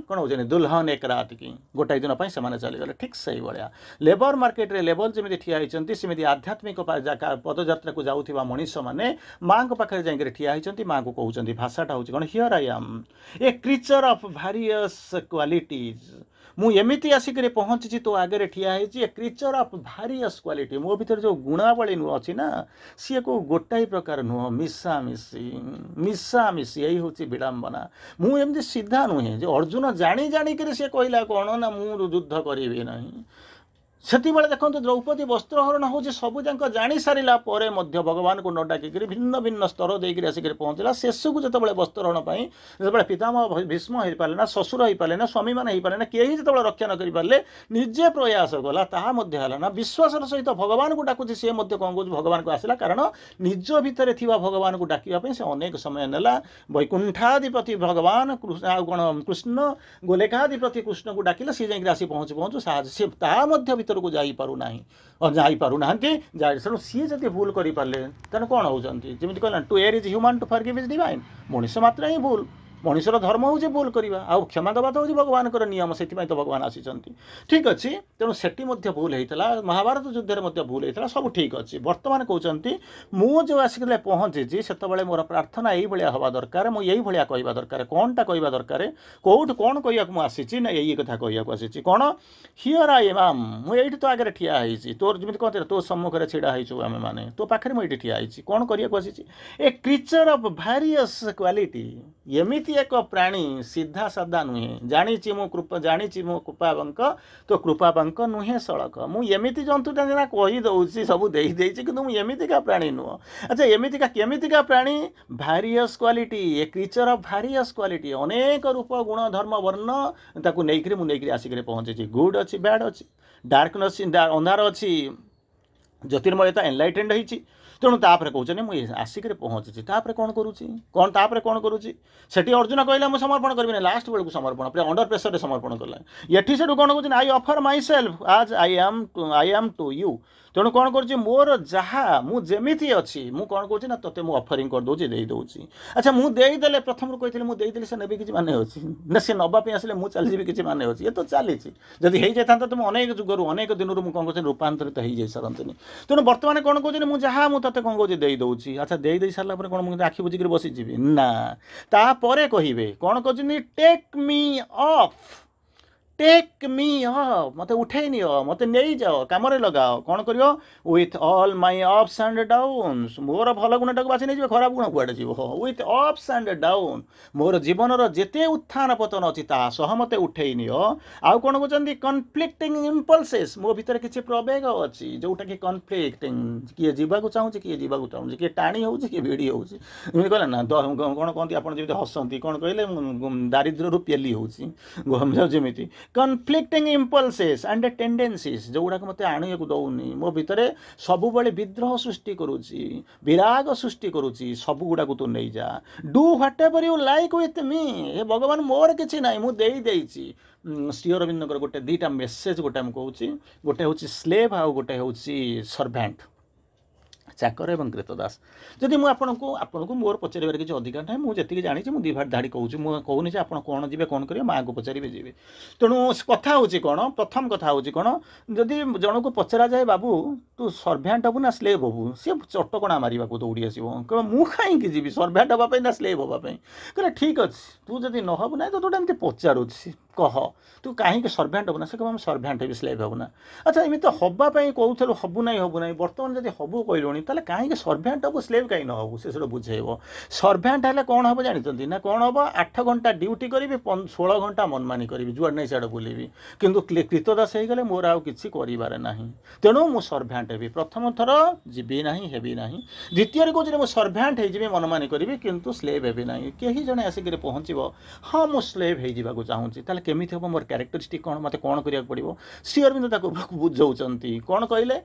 कौन हो दुल्हन एक रात की गोटे दिन से चलीगले ठीक से भाया लेबर मार्केट रे लेबर जमी ठिया होती सेमती आध्यात्मिक पदयात्रा को जाऊा मनीष मैंने माँ पाखे जाकर ठिया होती माँ को कहते भाषाटा हूँ कौन here I am a creature of various qualities मु एमती आसिक पहुँची तो आगे ठिया होती a creature of various quality मो भीतर जो गुणावली नुह अच्छी ना सी को गोटाए प्रकार नुह मिशामिशी यही हूँ विडंबना मुझे सीधा नुहे जो अर्जुन जाणी जाणिक सी कहला कौन ना मु युद्ध करी ना से देखो द्रौपदी वस्त्रहरण हूँ सबूक जाणी सारा भगवान को न डाकिक भिन्न भिन्न स्तर देकर आसिक पहुँचला शेष को जो वस्त्रहरण जो पितामह भीष्म हो पारे ना शशुर हो पारे ना स्वामी मैंने पारे ना कहीं जो रक्षा न करें निजे प्रयास कला ताला ना विश्वास सहित भगवान को डाकुची सी कौन कह भगवान को आसला कारण निज भितर थी भगवान को डाकिया से अनेक समय नेला वैकुंठाधिपति भगवान कौन कृष्ण गोलेखाधिपति कृष्ण को डाकिले सी जाकर आसी पहुँचु पहुँचु सी भितर को जापारूना तेणु सी जब भूल करें तेणु कौन होती जमी कहला to err is human to forgive is divine मनुष्य मात्र ही भूल मनुष्यर धर्म हूँ भूल करवा आ क्षमा दबा तो हूँ भगवान नियम से तो भगवान आसी ठीक अच्छे तेणु सेठी भूल होता महाभारत युद्ध में भूल होता सब ठीक अच्छे बर्तमान कहते मुझे आसिक पहुँची से मोर प्रार्थना यही हवा दरकार मुझे यही भाया कहवा दरकार कौनटा कहवा दरकार कौट कौन कहूँ आसी ना यही कथा कहूँ आसी कौन हियर आई एम मुझे तो आगे ठिया तोर जमी कहते तो सम्मुखें छिड़ा होइछु आम मैंने तो पाखे मुझे ठिया कौन करने आसी ए क्रिचर ऑफ वेरियस क्वालिटी एमती एक प्राणी सीधा साधा नुहे जानी मो कृपाबंक तो कृपाबंक नुहे सड़क मुझे जंतुटा ना कहीदे सब देदेची कि एमतीका प्राणी नुह अच्छा एमतीका केमितिका प्राणी various quality A creature of various quality अनेक रूप गुण धर्म वर्ण ताकू नहीं आसिक पहुँचे गुड अच्छी बैड अच्छी डार्कनेस अंधार अच्छी ज्योतिर्मयता एनलाइटेंड होती तेणु तापर कहते मुझे आसिक पहुँची कौन करुँची कौन तापर कौन करुँची सेठी अर्जुन कहला मुझे समर्पण करी लास्ट बेलू समर्पण पूरा अंडर प्रेसर समर्पण कला ये से कौन कहते आई ऑफर माई सेल्फ आज आई एम टू यू तेणु कौन कर मोर जहाँ मुझे अच्छी मुझे कौन कौन ना ते ऑफरिंग कर दूसरी दे दूसरी अच्छा मुझेदेले प्रथम कही मुझे से नेबी किसी मान अच्छी ना सी नवापी आसे मुझे चलजी किसी मान अच्छी ये तो चली जदि हो जाता तो अनेक जुगर अनेक दिन कौन कर रूपांतरित हो जाई सारती तेणु बर्तमान कौन कहते मुझे जहाँ मुझे कौन कहूँ दे दूसरी अच्छा दे सारापर कौन मुझे आखि बुझिक बसीजी ना तापर कहे कौन कहते take me off take me up मत उठे नियो मत नहीं जाओ कम लगाओ कौन कर with all my ups and downs मोर भल गुणटा को बाछी नहीं खराब गुण कूड़े जीव विथ अप्स एंड डाउन मोर जीवनर जेते उत्थान पतन अच्छी तासह मत उठे नियो आउ कौन कहते कन्फ्लिक्टिंग इम्पल्सेस मो भीतर किसी प्रवेग अच्छी जोटा कि कन्फ्लिक्टिंग किए जावाक चाहूँगी किए जावाक चाहूँगी किए टाणी हो किए भिड़ी होती कहला ना कौन कहते आप जमी हसती कौन कहले दारिद्र्य पेली होती कन्फ्लिक्टिंग इम्पल्सेस एंड टेंडेंसीज जो गुड़ाक मत आणिया दौनी मो भितर सब विद्रोह सृष्टि करुच्ची विराग सृष्टि करुच्ची सब गुड़ाक तू नहीं जा do whatever you like with me हे भगवान मोर किसी ना मुझे श्री अरविंद गोटे दीटा मेसेज गोटे कहूँ गोटे हूँ स्लेव आउ गोटे हूँ सर्भेंट ଚାକର ଏବଂ କ୍ରୀତଦାସ। ଯଦି ମୁଁ ଆପଣଙ୍କୁ ମୋର ପଚାରିବାର କିଛି ଅଧିକାର ନାହିଁ, ମୁଁ ଯେତିକି ଜାଣିଛି ମୁଁ ଦୁଇ ଭାଟ ଧାଡ଼ି କହୁଛି। ମୁଁ କହୁନି ଯେ ଆପଣ କ'ଣ ଯିବେ କ'ଣ କରିବେ, ମାଆଙ୍କୁ ପଚାରିବେ ଯିବେ। ତେଣୁ କଥା ହେଉଛି କ'ଣ, ପ୍ରଥମ କଥା ହେଉଛି କ'ଣ, ଯଦି ଜଣକୁ ପଚରାଯାଏ ବାବୁ ତୁ ସର୍ଭ୍ୟାଣ୍ଟ ହେବୁ ନା ସ୍ଲେଭ୍ ହେବୁ, ସିଏ ଚଟକଣା ମାରିବାକୁ ଦୌଡ଼ି ଆସିବ, କହିବ ମୁଁ କାହିଁକି ଯିବି ସର୍ଭ୍ୟାଣ୍ଟ ହେବା ପାଇଁ ନା ସ୍ଲେଭ୍ ହେବା ପାଇଁ। କହିଲେ ଠିକ୍ ଅଛି, ତୁ ଯଦି ନ ହେବୁ ନାହିଁ ତ ତୋଟା ଏମିତି ପଚାରୁଛି, କହ ତୁ କାହିଁକି ସର୍ଭ୍ୟାଣ୍ଟ ହେବୁ ନା। ସେ କହିବ ଆମେ ସର୍ଭ୍ୟାଣ୍ଟ ହେବି, ସ୍ଲେଭ୍ ହେବୁ ନା। ଆଚ୍ଛା ଏମିତି ହେବା ପାଇଁ କହୁଥିଲୁ, ହେବୁ ନାହିଁ, ବର୍ତ୍ତମାନ ଯଦି ହେବୁ କହିଲୁଣି ତାହେଲେ କାହିଁକି ସର୍ଭ୍ୟାଣ୍ଟ ହେବୁ, ସ୍ଲେଭ୍ କାହିଁକି ନ ହେବୁ, ସେ ସେଟା ବୁଝେଇବ। ସର୍ଭ୍ୟାଣ୍ଟ ହେଲେ କ'ଣ ହେବ ଜାଣିଛନ୍ତି ନା, କ'ଣ ହେବ 8 ଘଣ୍ଟା ଡ୍ୟୁଟି କରିବି, 16 ଘଣ୍ଟା ମନମାନି କରିବି, ଯୁଆଡ଼େ ନାହିଁ ସିଆଡ଼େ ବୁଲିବି। କିନ୍ତୁ କ୍ରୀତଦାସ ହେଇଗଲେ ମୋର ଆଉ କିଛି କରିବାରେ ନାହିଁ, ତେଣୁ ମୁଁ ସର୍ଭ୍ୟାଣ୍ଟ ହେବି। ପ୍ରଥମ ଥର ଯିବି ନାହିଁ, ହେବି ନାହିଁ। ଦ୍ୱିତୀୟରେ କହୁଛି ମୁଁ ସର୍ଭ୍ୟାଣ୍ଟ ହେଇଯିବି, ମନମାନି କରିବି, କିନ୍ତୁ ସ୍ଲେଭ୍ ହେବି ନାହିଁ। କେହି ଜଣେ ଆସିକରି ପହଞ୍ଚିବ, ହଁ ମୁଁ ସ୍ଲେଭ୍ ହେଇଯିବାକୁ ଚାହୁଁଛି, ତାହେଲେ କେମିତି ହେବ, ମୋର କ୍ୟାରେକ୍ଟରିଷ୍ଟିକ୍ କ'ଣ, ମୋତେ କ'ଣ କରିବାକୁ ପଡ଼ିବ। ଶ୍ରୀ ଅରବିନ୍ଦ ତାକୁ ବୁଝାଉଛନ୍ତି, କ'ଣ କହିଲେ,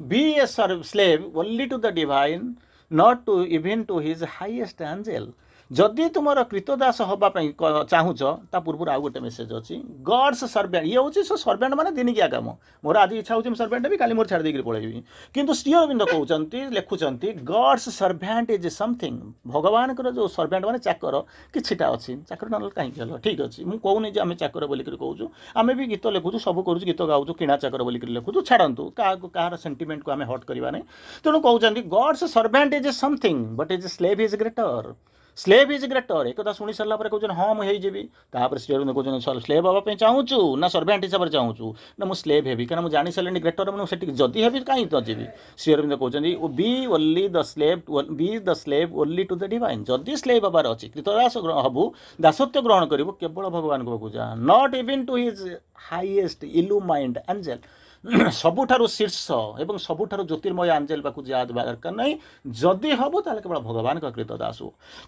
be a slave only to the divine, not to even to his highest angel. ଯଦି ତୁମର କ୍ରୀତଦାସ ହେବା ପାଇଁ ଚାହୁଁଛ, ତା ପୂର୍ବରୁ ଆଉ ଗୋଟେ ମେସେଜ୍ ଅଛି, ଗଡ୍ସ ସର୍ଭ୍ୟାଣ୍ଟ। ଇଏ ହେଉଛି ସର୍ଭ୍ୟାଣ୍ଟ ମାନେ ଦିନିକିଆ କାମ, ମୋର ଆଜି ଇଚ୍ଛା ହେଉଛି ମୁଁ ସର୍ଭ୍ୟାଣ୍ଟ ହେବି, କାଲି ମୋର ଛାଡ଼ି ଦେଇକରି ପଳେଇବି। କିନ୍ତୁ ଶ୍ରୀ ଅରବିନ୍ଦ କହୁଛନ୍ତି, ଲେଖୁଛନ୍ତି, ଗଡ୍ସ ସର୍ଭ୍ୟାଣ୍ଟ ଇଜ୍ ସମଥିଙ୍ଗ। ଭଗବାନଙ୍କର ଯେଉଁ ସର୍ଭ୍ୟାଣ୍ଟ ମାନେ ଚାକର କିଛିଟା ଅଛି। ଚାକର ନହେଲେ କାହିଁକି ହେଲ, ଠିକ୍ ଅଛି, ମୁଁ କହୁନି ଯେ ଆମେ ଚାକର ବୋଲିକରି କହୁଛୁ, ଆମେ ବି ଗୀତ ଲେଖୁଛୁ, ସବୁ କରୁଛୁ, ଗୀତ ଗାଉଛୁ, କିଣା ଚାକର ବୋଲିକରି ଲେଖୁଛୁ, ଛାଡ଼ନ୍ତୁ, କାହାର ସେଣ୍ଟିମେଣ୍ଟକୁ ଆମେ ହଟ୍ କରିବା ନାହିଁ। ତେଣୁ କହୁଛନ୍ତି gods servant is something but is slave is greater. Slave is greater. ଏକଥା ଶୁଣି ସାରିଲା ପରେ କହୁଛନ୍ତି ହଁ ମୁଁ ହେଇଯିବି। ତାପରେ ଶ୍ରୀ ଅରବିନ୍ଦ କହୁଛନ୍ତି ସ୍ଲେଭ୍ ହେବା ପାଇଁ ଚାହୁଁଛୁ ନା ସର୍ଭ୍ୟାଣ୍ଟ ହିସାବରେ ଚାହୁଁଛୁ, ନା ମୁଁ ସ୍ଲେଭ୍ ହେବି, କାରଣ ମୁଁ ଜାଣିସାରିଲିଣି ଗ୍ରେଟର ମୁଁ ସେଠିକି ଯଦି ହେବି କାହିଁକି ତ ଯିବି। ଶ୍ରୀ ଅରବିନ୍ଦ କହୁଛନ୍ତି be only the slave only to the divine. ଯଦି ସ୍ଲେଭ୍ ହେବାର ଅଛି, କ୍ରୀତଦାସ ହେବୁ, ଦାସତ୍ୱ ଗ୍ରହଣ କରିବୁ, କେବଳ ଭଗବାନଙ୍କ ପାଖକୁ ଯା, not even to his highest illumined angel. ସବୁଠାରୁ ଶୀର୍ଷ ଏବଂ ସବୁଠାରୁ ଜ୍ୟୋତିର୍ମୟ ଆଞ୍ଜେଲ ପାଖକୁ ଯିବା ଦରକାର ନାହିଁ। ଯଦି ହେବ ତାହେଲେ କେବଳ ଭଗବାନଙ୍କ କ୍ରୀତଦାସ।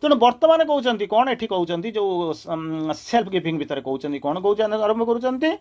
ତେଣୁ ବର୍ତ୍ତମାନ କହୁଛନ୍ତି କ'ଣ, ଏଠି କହୁଛନ୍ତି ଯେଉଁ ସେଲ୍ଫ ଗିଭିଂ ଭିତରେ କହୁଛନ୍ତି କ'ଣ କହୁଛନ୍ତି, ଆରମ୍ଭ କରୁଛନ୍ତି,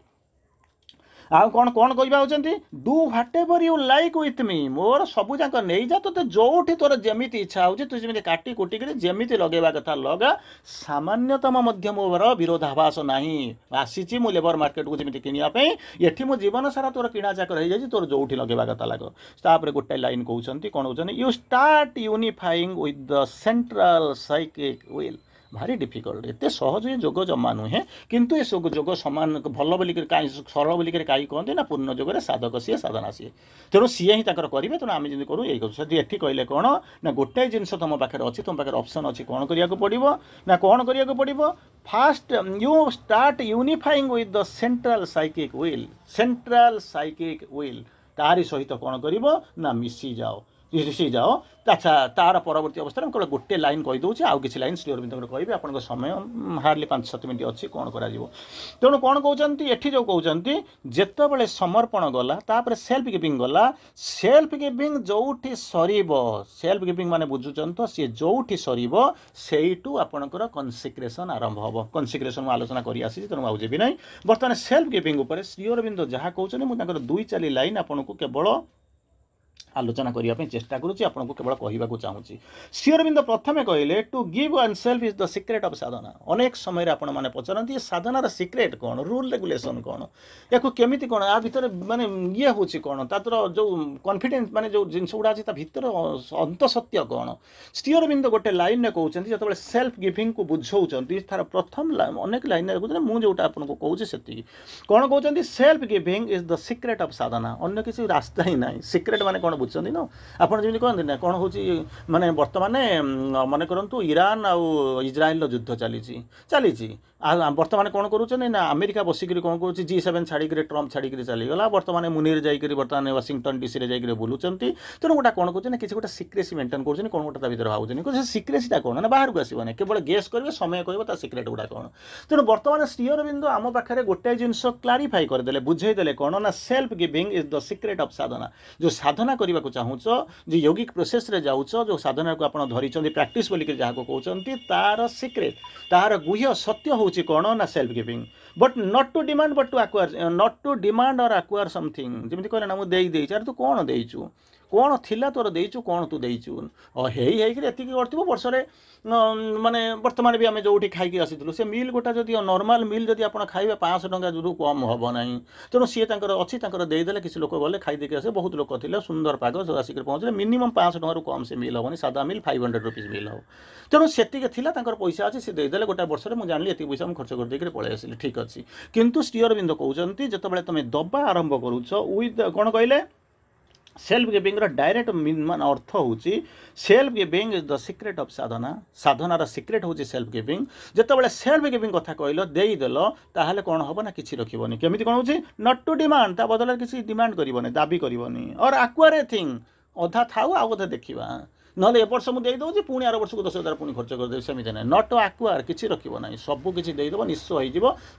ଆଉ କ'ଣ କହିବା ହେଉଛନ୍ତି, do whatever you like with me. ମୋର ସବୁଯାକ ନେଇଯା, ତୋତେ ଯେଉଁଠି ତୋର ଯେମିତି ଇଚ୍ଛା ହେଉଛି ତୁ ଯେମିତି କାଟି କୁଟିକିରି ଯେମିତି ଲଗେଇବା କଥା ଲଗା, ସାମାନ୍ୟତମ ମଧ୍ୟ ମୋର ବିରୋଧାଭାସ ନାହିଁ। ଆସିଛି ମୁଁ ଲେବର ମାର୍କେଟକୁ ଯେମିତି କିଣିବା ପାଇଁ, ଏଠି ମୋ ଜୀବନ ସାରା ତୋର କିଣା ଚାକର ହେଇଯାଇଛି, ତୋର ଯେଉଁଠି ଲଗେଇବା କଥା ଲାଗ। ତାପରେ ଗୋଟେ ଲାଇନ୍ କହୁଛନ୍ତି, କ'ଣ କହୁଛନ୍ତି, you start unifying with the central psychic will. ଭାରି ଡିଫିକଲ୍ଟ, ଏତେ ସହଜ ଏ ଯୋଗ ଜମା ନୁହେଁ। କିନ୍ତୁ ଏ ଯୋଗ ସମାନ ଭଲ ବୋଲିକରି କାହିଁ, ସରଳ ବୋଲିକରି କାହିଁ କହନ୍ତି ନା, ପୂର୍ଣ୍ଣ ଯୋଗରେ ସାଧକ ସିଏ, ସାଧନା ସିଏ। ତେଣୁ ସିଏ ହିଁ ତାଙ୍କର କରିବେ। ତେଣୁ ଆମେ ଯେମିତି କରୁ ଏଇ କରୁ। ଯଦି ଏଠି କହିଲେ କ'ଣ ନା, ଗୋଟାଏ ଜିନିଷ ତୁମ ପାଖରେ ଅଛି, ତୁମ ପାଖରେ ଅପସନ୍ ଅଛି, କ'ଣ କରିବାକୁ ପଡ଼ିବ ନା, କ'ଣ କରିବାକୁ ପଡ଼ିବ, first you start unifying with the central psychic will. Central psychic will ତାରି ସହିତ କ'ଣ କରିବ ନା, ମିଶିଯାଅ। ଆଚ୍ଛା, ତାର ପରବର୍ତ୍ତୀ ଅବସ୍ଥାରେ ମୁଁ କେବଳ ଗୋଟେ ଲାଇନ୍ କହିଦେଉଛି, ଆଉ କିଛି ଲାଇନ୍ ଶ୍ରୀ ଅରବିନ୍ଦଙ୍କର କହିବି। ଆପଣଙ୍କ ସମୟ ହାର୍ଡଲି 5-7 ମିନିଟ୍ ଅଛି, କ'ଣ କରାଯିବ। ତେଣୁ କ'ଣ କହୁଛନ୍ତି ଏଠି, ଯେଉଁ କହୁଛନ୍ତି ଯେତେବେଳେ ସମର୍ପଣ ଗଲା, ତାପରେ ସେଲ୍ଫ ଗିଭିଂ ଗଲା, ସେଲ୍ଫ ଗିଭିଂ ଯେଉଁଠି ସରିବ, ସେଲ୍ଫ ଗିଭିଂ ମାନେ ବୁଝୁଛନ୍ତି ତ, ସିଏ ଯେଉଁଠି ସରିବ ସେଇଠୁ ଆପଣଙ୍କର କନସିକ୍ରେସନ୍ ଆରମ୍ଭ ହେବ। କନସିକ୍ରେସନ୍ ମୁଁ ଆଲୋଚନା କରି ଆସିଛି, ତେଣୁ ଆଉ ଯିବି ନାହିଁ। ବର୍ତ୍ତମାନ ସେଲ୍ଫ ଗିଭିଂ ଉପରେ ଶ୍ରୀ ଅରବିନ୍ଦ ଯାହା କହୁଛନ୍ତି, ମୁଁ ତାଙ୍କର 2-4 ଲାଇନ୍ ଆପଣଙ୍କୁ କେବଳ ଆଲୋଚନା କରିବା ପାଇଁ ଚେଷ୍ଟା କରୁଛି, ଆପଣଙ୍କୁ କେବଳ କହିବାକୁ ଚାହୁଁଛି। ଶ୍ରୀ ଅରବିନ୍ଦ ପ୍ରଥମେ କହିଲେ, to give oneself is the secret of sadhana. ଅନେକ ସମୟରେ ଆପଣମାନେ ପଚାରନ୍ତି ଏ ସାଧନାର ସିକ୍ରେଟ୍ କ'ଣ, ରୁଲ୍ ରେଗୁଲେସନ୍ କ'ଣ, ୟାକୁ କେମିତି କ'ଣ, ଆ ଭିତରେ ମାନେ ଇଏ ହେଉଛି କ'ଣ, ତାର ଯେଉଁ କନଫିଡେନ୍ସ ମାନେ ଯେଉଁ ଜିନିଷ ଗୁଡ଼ା ଅଛି ତା ଭିତରେ ଅନ୍ତଃସତ୍ୟ କ'ଣ। ଶ୍ରୀ ଅରବିନ୍ଦ ଗୋଟେ ଲାଇନ୍ରେ କହୁଛନ୍ତି, ଯେତେବେଳେ ସେଲ୍ଫ ଗିଭିଂକୁ ବୁଝାଉଛନ୍ତି, ତାର ପ୍ରଥମ ଅନେକ ଲାଇନ୍ରେ କହୁଛନ୍ତି, ମୁଁ ଯେଉଁଟା ଆପଣଙ୍କୁ କହୁଛି ସେତିକି। କ'ଣ କହୁଛନ୍ତି, self giving is the secret of sadhana. ଅନ୍ୟ କିଛି ରାସ୍ତା ହିଁ ନାହିଁ। ସିକ୍ରେଟ୍ ମାନେ କ'ଣ ବୁଝୁଛନ୍ତି ନା, ଆପଣ ଯେମିତି କହନ୍ତି ନା, କ'ଣ ହେଉଛି ମାନେ ବର୍ତ୍ତମାନ ମନେ କରନ୍ତୁ ଇରାନ ଆଉ ଇସ୍ରାଏଲର ଯୁଦ୍ଧ ଚାଲିଛି। ଆଉ ବର୍ତ୍ତମାନ କ'ଣ କରୁଛନ୍ତି ନା, ଆମେରିକା ବସିକରି କ'ଣ କରୁଛି, G7 ଛାଡ଼ିକରି ଟ୍ରମ୍ପ ଛାଡ଼ିକରି ଚାଲିଗଲା। ବର୍ତ୍ତମାନ ମୁନିର ଯାଇକରି ବର୍ତ୍ତମାନ ୱାସିଂଟନ ଡିସିରେ ଯାଇକରି ବୁଲୁଛନ୍ତି। ତେଣୁ ଗୋଟେ କ'ଣ କରୁଛନ୍ତି ନା, କିଛି ଗୋଟେ ସିକ୍ରେସି ମେଣ୍ଟେନ୍ କରୁଛନ୍ତି, କ'ଣ ଗୋଟେ ତା ଭିତରେ ଭାବୁଛନ୍ତି। ସେ ସିକ୍ରେସିଟା କ'ଣ ନା, ବାହାରକୁ ଆସିବନି, କେବଳ ଗେସ୍ କରିବେ, ସମୟ କହିବ ତା ସିକ୍ରେଟ୍ ଗୁଡ଼ା କ'ଣ। ତେଣୁ ବର୍ତ୍ତମାନ ଶ୍ରୀ ଅରବିନ୍ଦ ଆମ ପାଖରେ ଗୋଟାଏ ଜିନିଷ କ୍ଲାରିଫାଇ କରିଦେଲେ, ବୁଝେଇଦେଲେ କ'ଣ ନା, self giving is the secret of sadhana. ଯେଉଁ ସାଧନା କରିବାକୁ ଚାହୁଁଛ, ଯେ ୟୋଗିକ ପ୍ରୋସେସ୍ରେ ଯାଉଛ, ଯେଉଁ ସାଧନାକୁ ଆପଣ ଧରିଛନ୍ତି, ପ୍ରାକ୍ଟିସ୍ ବୋଲିକି ଯାହାକୁ କହୁଛନ୍ତି, ତାର ସିକ୍ରେଟ୍, ତାର ଗୁହ୍ୟ ସତ୍ୟ ହେଉଛି କ'ଣ ନା, self giving. But not to demand but to acquire, not to demand or acquire something. ଯେମିତି କହିଲେ ନା, ମୁଁ ଦେଇଛି, ଆରେ ତୁ କ'ଣ ଦେଇଛୁ, କ'ଣ ଥିଲା ତୋର, ଦେଇଛୁ କ'ଣ, ତୁ ଦେଇଛୁ ହେଇକରି ଏତିକି କରିଥିବ ବର୍ଷରେ। ମାନେ ବର୍ତ୍ତମାନ ବି ଆମେ ଯେଉଁଠି ଖାଇକି ଆସିଥିଲୁ, ସେ ମିଲ୍ ଗୋଟା ଯଦି ନର୍ମାଲ ମିଲ୍ ଯଦି ଆପଣ ଖାଇବେ 500 ଟଙ୍କା ଯୋଉ କମ୍ ହେବ ନାହିଁ। ତେଣୁ ସିଏ ତାଙ୍କର ଅଛି, ତାଙ୍କର ଦେଇଦେଲେ, କିଛି ଲୋକ ଗଲେ ଖାଇଦେଇକି ଆସିବେ, ବହୁତ ଲୋକ ଥିଲେ, ସୁନ୍ଦର सुंदर पाग आसिक पहुँचे मिनिमम 500 टकर कम से मिल हेनी सादा मिल 500 रुपीज मिल हो तेणु सेतिक पैसा अच्छे से देदेले गोटे वर्ष में मुझे जानी ये पैसा मुझे खर्च करदे पलि आसिली ठीक अच्छे किंतु श्री अरविंद कहते जो तुम दबा आरंभ करुच विथ कौन कहले सेल्फ गिविंग डायरेक्ट मान अर्थ हूँ self giving is the secret of sadhana साधनार सिक्रेट हूँ सेल्फ गिविंग जिते सेल्फ गिविंग कथा कहल देदेल ताहले कौन हम ना किसी रखनी केमी कौन हो नट टू डिमांड ता बदल किसी डिमांड करनी दाबी करनी और आक्वारे थिंग अधा थाऊ आ अधा देखा ना एवर्ष मुझे देदेवि पुणी आर वर्ष को 10,000 पुणी खर्च करदे सेमती ना नट आक्वार किसी रखना ना सबू किसी देदेव निश्चय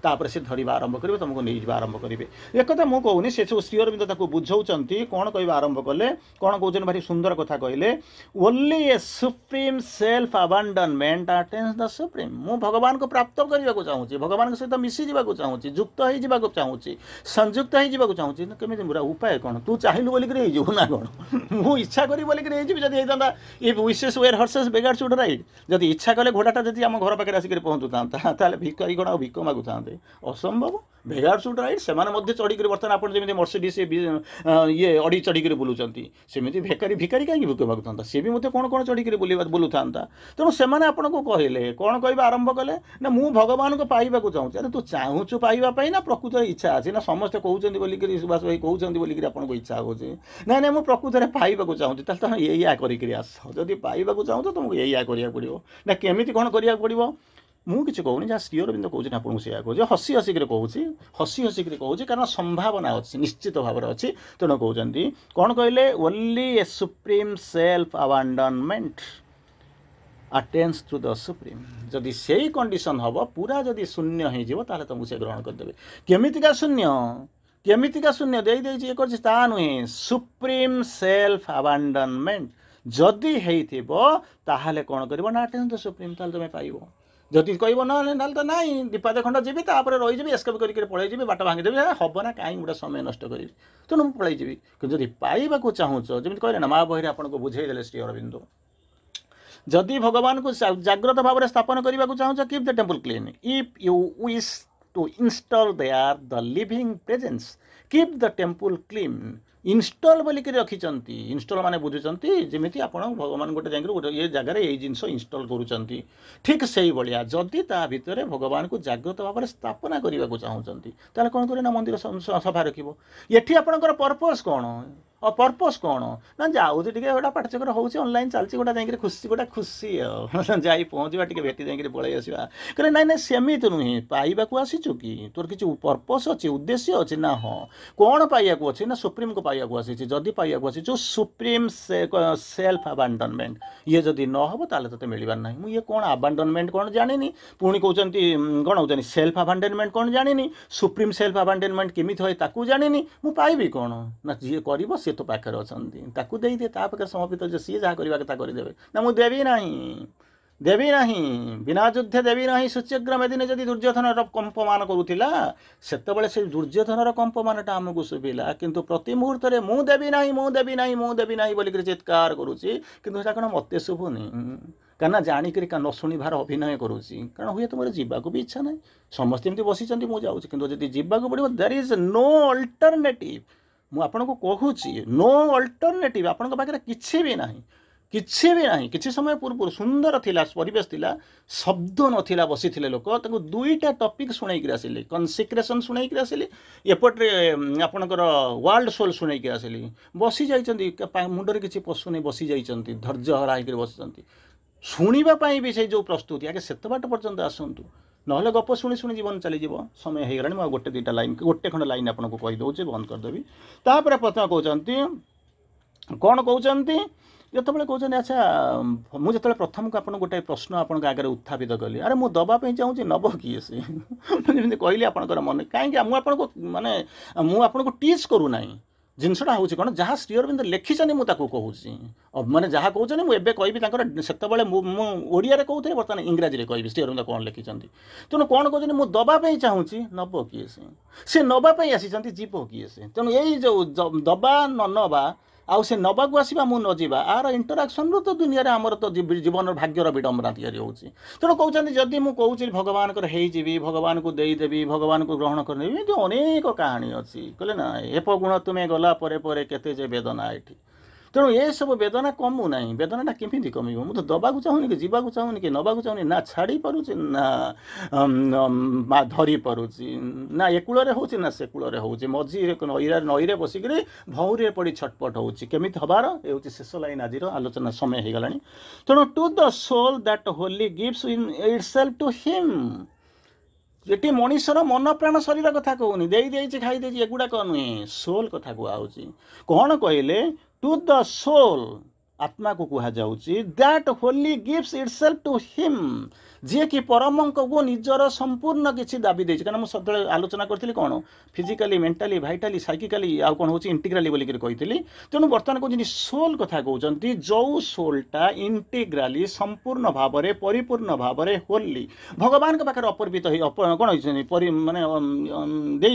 होपर से धरवा आरंभ करेंगे तुमको नहीं जा आरंभ करेंगे एक कथा मुझे कहूनी से सब श्री अरविंद बुझाऊँ कौन कह आरंभ कले कौन कहते भारी सुंदर कथा कहले only a supreme self abandonment attains the supreme मु भगवान को प्राप्त करने को चाहूँगी भगवान सहित मिसी जावाक चाहूँगी युक्त हो चाहूँगी संयुक्त हो चाहूँगी केमी पूरा उपाय कौन तू चाहिलु बोलिक ना कौन मु इच्छा करी बोलिक जब होता if wishes were horses beggars should ride जब इच्छा कले घोड़ाटा जब आम घर पाखे आसिक पहुँचु था भिकारी कौन भिक मागु था असंभव बेगार शुड राइड से चढ़ी बर्तमान आप जमी मर्सिडीज ये अड़ी चढ़ी बुलूंट सेमती भिकारी भिकारी कहीं भिक मागु था सी भी मतलब कौन कौन चढ़ी बुलू था तेणु से आपको कहले कौन कह आरंभ कले ना मु भगवान को पाइबा चाहूँ अरे तू चाहूँ पाइबापी ना प्रकृत इच्छा अच्छी ना समस्ते कहते बोलिक सुभाष भाई कहते बोलिक आपको इच्छा हो ना ना मुझे प्रकृत पाइबा चाहूँगी तुम या आस जदि पाइबा चाहूँ तो तुमको या करा पड़ो ना केमी कौन करा पड़ो मुझे किसी कहूनी जहाँ श्री अरविंद कहते आपको से कहूँ हसी हसिक कहूँ हसी हसिक कहूँ कारण संभावना अच्छी निश्चित भाव अच्छी तेणु कहते कौन कहले only a supreme self abandonment attains to the supreme जदि से कंडीशन हम पूरा जदि शून्य हो तुमको से ग्रहण करदे केमितिका शून्य दे ये कर नुहे सुप्रीम सेल्फ अबांडनमेंट जदि होते कौन कर ना अटेन्स द सुप्रीम तुम पाइब जदि कह ना तो ना दीपाद खंड जी रही एस्केप करके पलैजी बाट भांगीदेवी हम ना कहीं गोटे समय नष्ट करी तेणु मुझे पलैजी कि जब पाइबा चाहूँ जमी कहले ना माँ बही आपको बुझेदेले श्री अरविंद जदि भगवान को जाग्रत भाव में स्थापन करने को चाहूँ keep the temple clean if you wish to install there the living presence keep the temple clean install बोलिक रखिंट इंस्टॉल माने बुझुंट जमी आप भगवान गोटे जाकर गोटे ये जगार ये जिनस इंस्टॉल करुँच ठीक से भाया जदि ता भितर भगवान को जाग्रत भाव में स्थापना करने को चाहूँगी ताले कौन करे ना मंदिर सफा रखिबो ये आपंकर पर्पस कौन और पर्पस कौन ना जाऊँ गोटा पाठचक्र होनलाइन चलती गोटा जाकर खुशी गोटा खुशी जा पहुँचा टे भेटी जाकर पलि आसवा कहले ना ना सेमती नुहे पाइबा आसीचु कि तोर किसी पर्पस अच्छी उद्देश्य अच्छी ना हाँ कौन पाइबा अच्छे ना सुप्रीम को पाइबा आसी जदि पाइबा आसीचु सुप्रीम सेल्फ अबांडनमेंट ये जदि न हो ताले तोते मिलबार ना मुझे कौन अबांडनमेंट कौन जानी पुणी कहते कौन होती सेल्फ अबांडनमेंट कौन जानी सुप्रीम सेल्फ अबांडनमेंट केमी हुए ताकू जानी मुझे पाइबी कौन ना जी कर सी तो पाखे अच्छा दे दे पाखे समर्पित जो सी जहाँ करवा कथा करदे ना मुझे देवी ना बिना युद्धे देवी ना सूच्यग्रह दिन जब दुर्योधन कंपमान करूला से दुर्योधन कंपमानटा आमको शुभिला किंतु प्रति मुहूर्त में मु देवी ना बोलिक चित्कार करुच्ची कि कौन मत शुभुनी क्या जाणिक न शुणिबार अभिनय करुच्ची कारण हुए तो मोर जावाक भी इच्छा ना समस्ते एमती बसी मुझे जाऊँगी कि जावाक पड़ो देयर इज नो अल्टरनेटिव मु आपको कहूँ नो अल्टरनेटिव आपण पाखे किसी भी किसी समय पूर्व सुंदर थिला परिवेश थिला शब्द नथिला बसी थे लोक दुईटा टॉपिक शुणाई आसिली कनसिक्रेशन शुणाई आसिली एपटे आपणकर वर्ल्ड सोल शुणाई आसिली बसी जाइए मुंडरे किसी पशु नहीं बसी जाइए धैर्य हराई बसी शुणापी भी से जो प्रस्तुति आगे से बाट पर्यंत आसतु ना गप शुणी शुणी जीवन चलीज समय हो गला मुझे गोटे दुईटा लाइन गोटे खंड लाइन आपको कहीदे बंद करदेवी तापर प्रथम कहते कौन कहते जो कहते अच्छा मुझे प्रथम को आप गोटे प्रश्न आप आगे उत्थापित कली अरे मुझे दवाई चाहूँगी नब किए से जमी कहली आपंकर मन कहीं मुझे माने मुझे टीच करूना जिनसटा हूँ कौन जहाँ श्री अरविंद लिखिं मुझे कहूँ मैंने जहाँ कहते मुझे कहबी से ओडिया कहते बर्तमान इंग्राजी कहि श्री अरविंद कौन लिखिं तेणु कौन कहते मुझे दवाई चाहूँगी नब किए से नापी आसी जीव किए से तेणु यही जो दबा न नवा आउ से नवाक आसवा मु नजा आर इंटराक्शन तो दुनिया रे आमर तो जीवन भाग्यर विडंबना या तेणु कहते जदि मुझे कहूँ भगवान होजी भगवान को देदेवी भगवान को ग्रहण कर अनेक कहानी अच्छी कहले ना एप गुण तुम्हें गला परे परे केते जे वेदना ये ତେଣୁ ଏସବୁ ବେଦନା କମୁ ନାହିଁ। ବେଦନାଟା କେମିତି କମିବ? ମୁଁ ତ ଦେବାକୁ ଚାହୁଁନି କି ଯିବାକୁ ଚାହୁଁନି କି ନେବାକୁ ଚାହୁଁନି, ନା ଛାଡ଼ି ପାରୁଛି ନା ଧରି ପାରୁଛି, ନା ଏ କୂଳରେ ହେଉଛି ନା ସେ କୂଳରେ ହେଉଛି, ମଝିରେ ନଈରେ ବସିକିରି ଭଉଁରୀରେ ପଡ଼ି ଛଟପଟ ହେଉଛି। କେମିତି ହେବାର? ଏ ହେଉଛି ଶେଷ ଲାଇନ୍ ଆଜିର ଆଲୋଚନା, ସମୟ ହେଇଗଲାଣି। ତେଣୁ to the soul that wholly gives in itself to him. ଏଠି ମଣିଷର ମନ ପ୍ରାଣ ଶରୀର କଥା କହୁନି, ଦେଇଛି ଖାଇ ଦେଇଛି ଏଗୁଡ଼ାକ ନୁହେଁ, ସୋଲ୍ କଥା କୁହାହେଉଛି। କ'ଣ କହିଲେ? ଟୁ ଦ ସୋଲ୍, ଆତ୍ମାକୁ କୁହାଯାଉଛି, ଦ୍ୟାଟ୍ ହୋଲି ଗିଭ୍ସ ଇଟସେଲ୍ଫ ଟୁ ହିମ୍, ଯିଏକି ପରମଙ୍କୁ ନିଜର ସମ୍ପୂର୍ଣ୍ଣ କିଛି ଦାବି ଦେଇଛି। କାରଣ ମୁଁ ସେତେବେଳେ ଆଲୋଚନା କରିଥିଲି କ'ଣ, ଫିଜିକାଲି, ମେଣ୍ଟାଲି, ଭାଇଟାଲି, ସାଇକିକାଲି, ଆଉ କ'ଣ ହେଉଛି ଇଣ୍ଟିଗ୍ରାଲି ବୋଲିକରି କହିଥିଲି। ତେଣୁ ବର୍ତ୍ତମାନ କହୁଛନ୍ତି ସୋଲ୍ କଥା କହୁଛନ୍ତି, ଯେଉଁ ସୋଲ୍ଟା ଇଣ୍ଟିଗ୍ରାଲି ସମ୍ପୂର୍ଣ୍ଣ ଭାବରେ ପରିପୂର୍ଣ୍ଣ ଭାବରେ ହୋଲି ଭଗବାନଙ୍କ ପାଖରେ ଅର୍ପିତ ହେଇ କ'ଣ ହେଇଛନ୍ତି, ମାନେ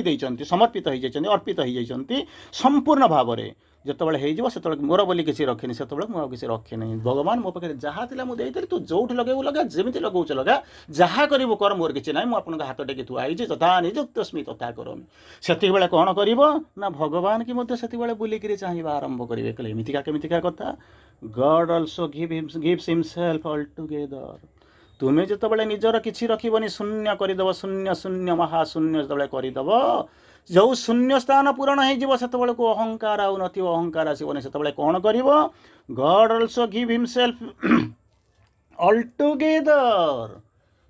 ଦେଇଛନ୍ତି, ସମର୍ପିତ ହେଇଯାଇଛନ୍ତି, ଅର୍ପିତ ହେଇଯାଇଛନ୍ତି ସମ୍ପୂର୍ଣ୍ଣ ଭାବରେ। ଯେତେବେଳେ ହେଇଯିବ ସେତେବେଳେ ମୋର ବୋଲି କିଛି ରଖିନି, ସେତେବେଳେ ମୁଁ ଆଉ କିଛି ରଖିନି। ଭଗବାନ ମୋ ପାଖରେ ଯାହା ଥିଲା ମୁଁ ଦେଇଥିଲି, ତୁ ଯେଉଁଠି ଲଗେଇବୁ ଲଗା, ଯେମିତି ଲଗାଉଛ ଲଗା, ଯାହା କରିବୁ କର, ମୋର କିଛି ନାହିଁ, ମୁଁ ଆପଣଙ୍କ ହାତ ଟେକି ଥୁଆ ହେଇଛି, ତଥା ନିଯୁକ୍ତସ୍ମି ତଥା କରମି। ସେତିକିବେଳେ କ'ଣ କରିବ ନା ଭଗବାନ କି ମଧ୍ୟ ସେତିକିବେଳେ ବୁଲିକିରି ଚାହିଁବା ଆରମ୍ଭ କରିବେ। କହିଲେ କେମିତିକା କଥା? God also gives himself all together. ତୁମେ ଯେତେବେଳେ ନିଜର କିଛି ରଖିବନି, ଶୂନ୍ୟ କରିଦେବ, ଶୂନ୍ୟ ମହାଶୂନ୍ୟ ଯେତେବେଳେ କରିଦେବ, ଯେଉଁ ଶୂନ୍ୟ ସ୍ଥାନ ପୂରଣ ହେଇଯିବ, ସେତେବେଳକୁ ଅହଙ୍କାର ଆଉ ନଥିବ, ଅହଙ୍କାର ଆସିବନି। ସେତେବେଳେ କ'ଣ କରିବ? God also give himself all together.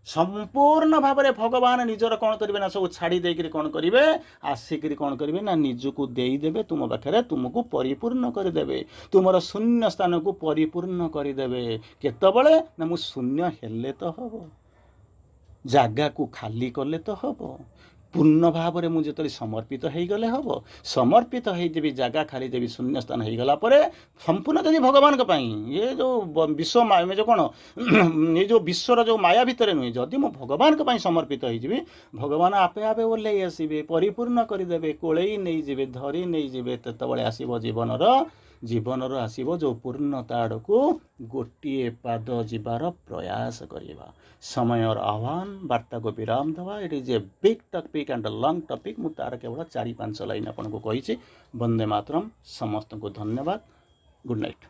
ସମ୍ପୂର୍ଣ୍ଣ ଭାବରେ ଭଗବାନ ନିଜର କ'ଣ କରିବେ ନା ସବୁ ଛାଡ଼ି ଦେଇକରି କ'ଣ କରିବେ? ଆସିକରି କ'ଣ କରିବେ ନା ନିଜକୁ ଦେଇଦେବେ ତୁମ ପାଖରେ, ତୁମକୁ ପରିପୂର୍ଣ୍ଣ କରିଦେବେ, ତୁମର ଶୂନ୍ୟ ସ୍ଥାନକୁ ପରିପୂର୍ଣ୍ଣ କରିଦେବେ। କେତେବେଳେ ନା ମୁଁ ଶୂନ୍ୟ ହେଲେ ତ ହେବ, ଜାଗାକୁ ଖାଲି କଲେ ତ ହେବ, ପୂର୍ଣ୍ଣ ଭାବରେ ମୁଁ ଯେତେବେଳେ ସମର୍ପିତ ହେଇଗଲେ ହେବ। ସମର୍ପିତ ହେଇଦେବି, ଜାଗା ଖାଲି ଦେବି, ଶୂନ୍ୟ ସ୍ଥାନ ହେଇଗଲା ପରେ ସମ୍ପୂର୍ଣ୍ଣ ଯଦି ଭଗବାନଙ୍କ ପାଇଁ, ଏ ଯେଉଁ ବିଶ୍ୱ ଯେଉଁ କ'ଣ ଏ ଯେଉଁ ବିଶ୍ୱର ଯେଉଁ ମାୟା ଭିତରେ ନୁହେଁ, ଯଦି ମୁଁ ଭଗବାନଙ୍କ ପାଇଁ ସମର୍ପିତ ହେଇଯିବି, ଭଗବାନ ଆପେ ଆପେ ଓହ୍ଲେଇ ଆସିବେ, ପରିପୂର୍ଣ୍ଣ କରିଦେବେ, କୋଳେଇ ନେଇଯିବେ, ଧରି ନେଇଯିବେ। ସେତେବେଳେ ଆସିବ ଜୀବନର ଆସିବ ଯେଉଁ ପୂର୍ଣ୍ଣତା ଆଡ଼କୁ ଗୋଟିଏ ପାଦ ଯିବାର ପ୍ରୟାସ କରିବା। ସମୟର ଆହ୍ୱାନ, ବାର୍ତ୍ତାକୁ ବିରାମ ଦେବା। It is a big topic and long topic. ମୁଁ ତାର କେବଳ 4-5 ଲାଇନ୍ ଆପଣଙ୍କୁ କହିଛି। ବନ୍ଦେ ମାତରମ୍। ସମସ୍ତଙ୍କୁ ଧନ୍ୟବାଦ। Good night.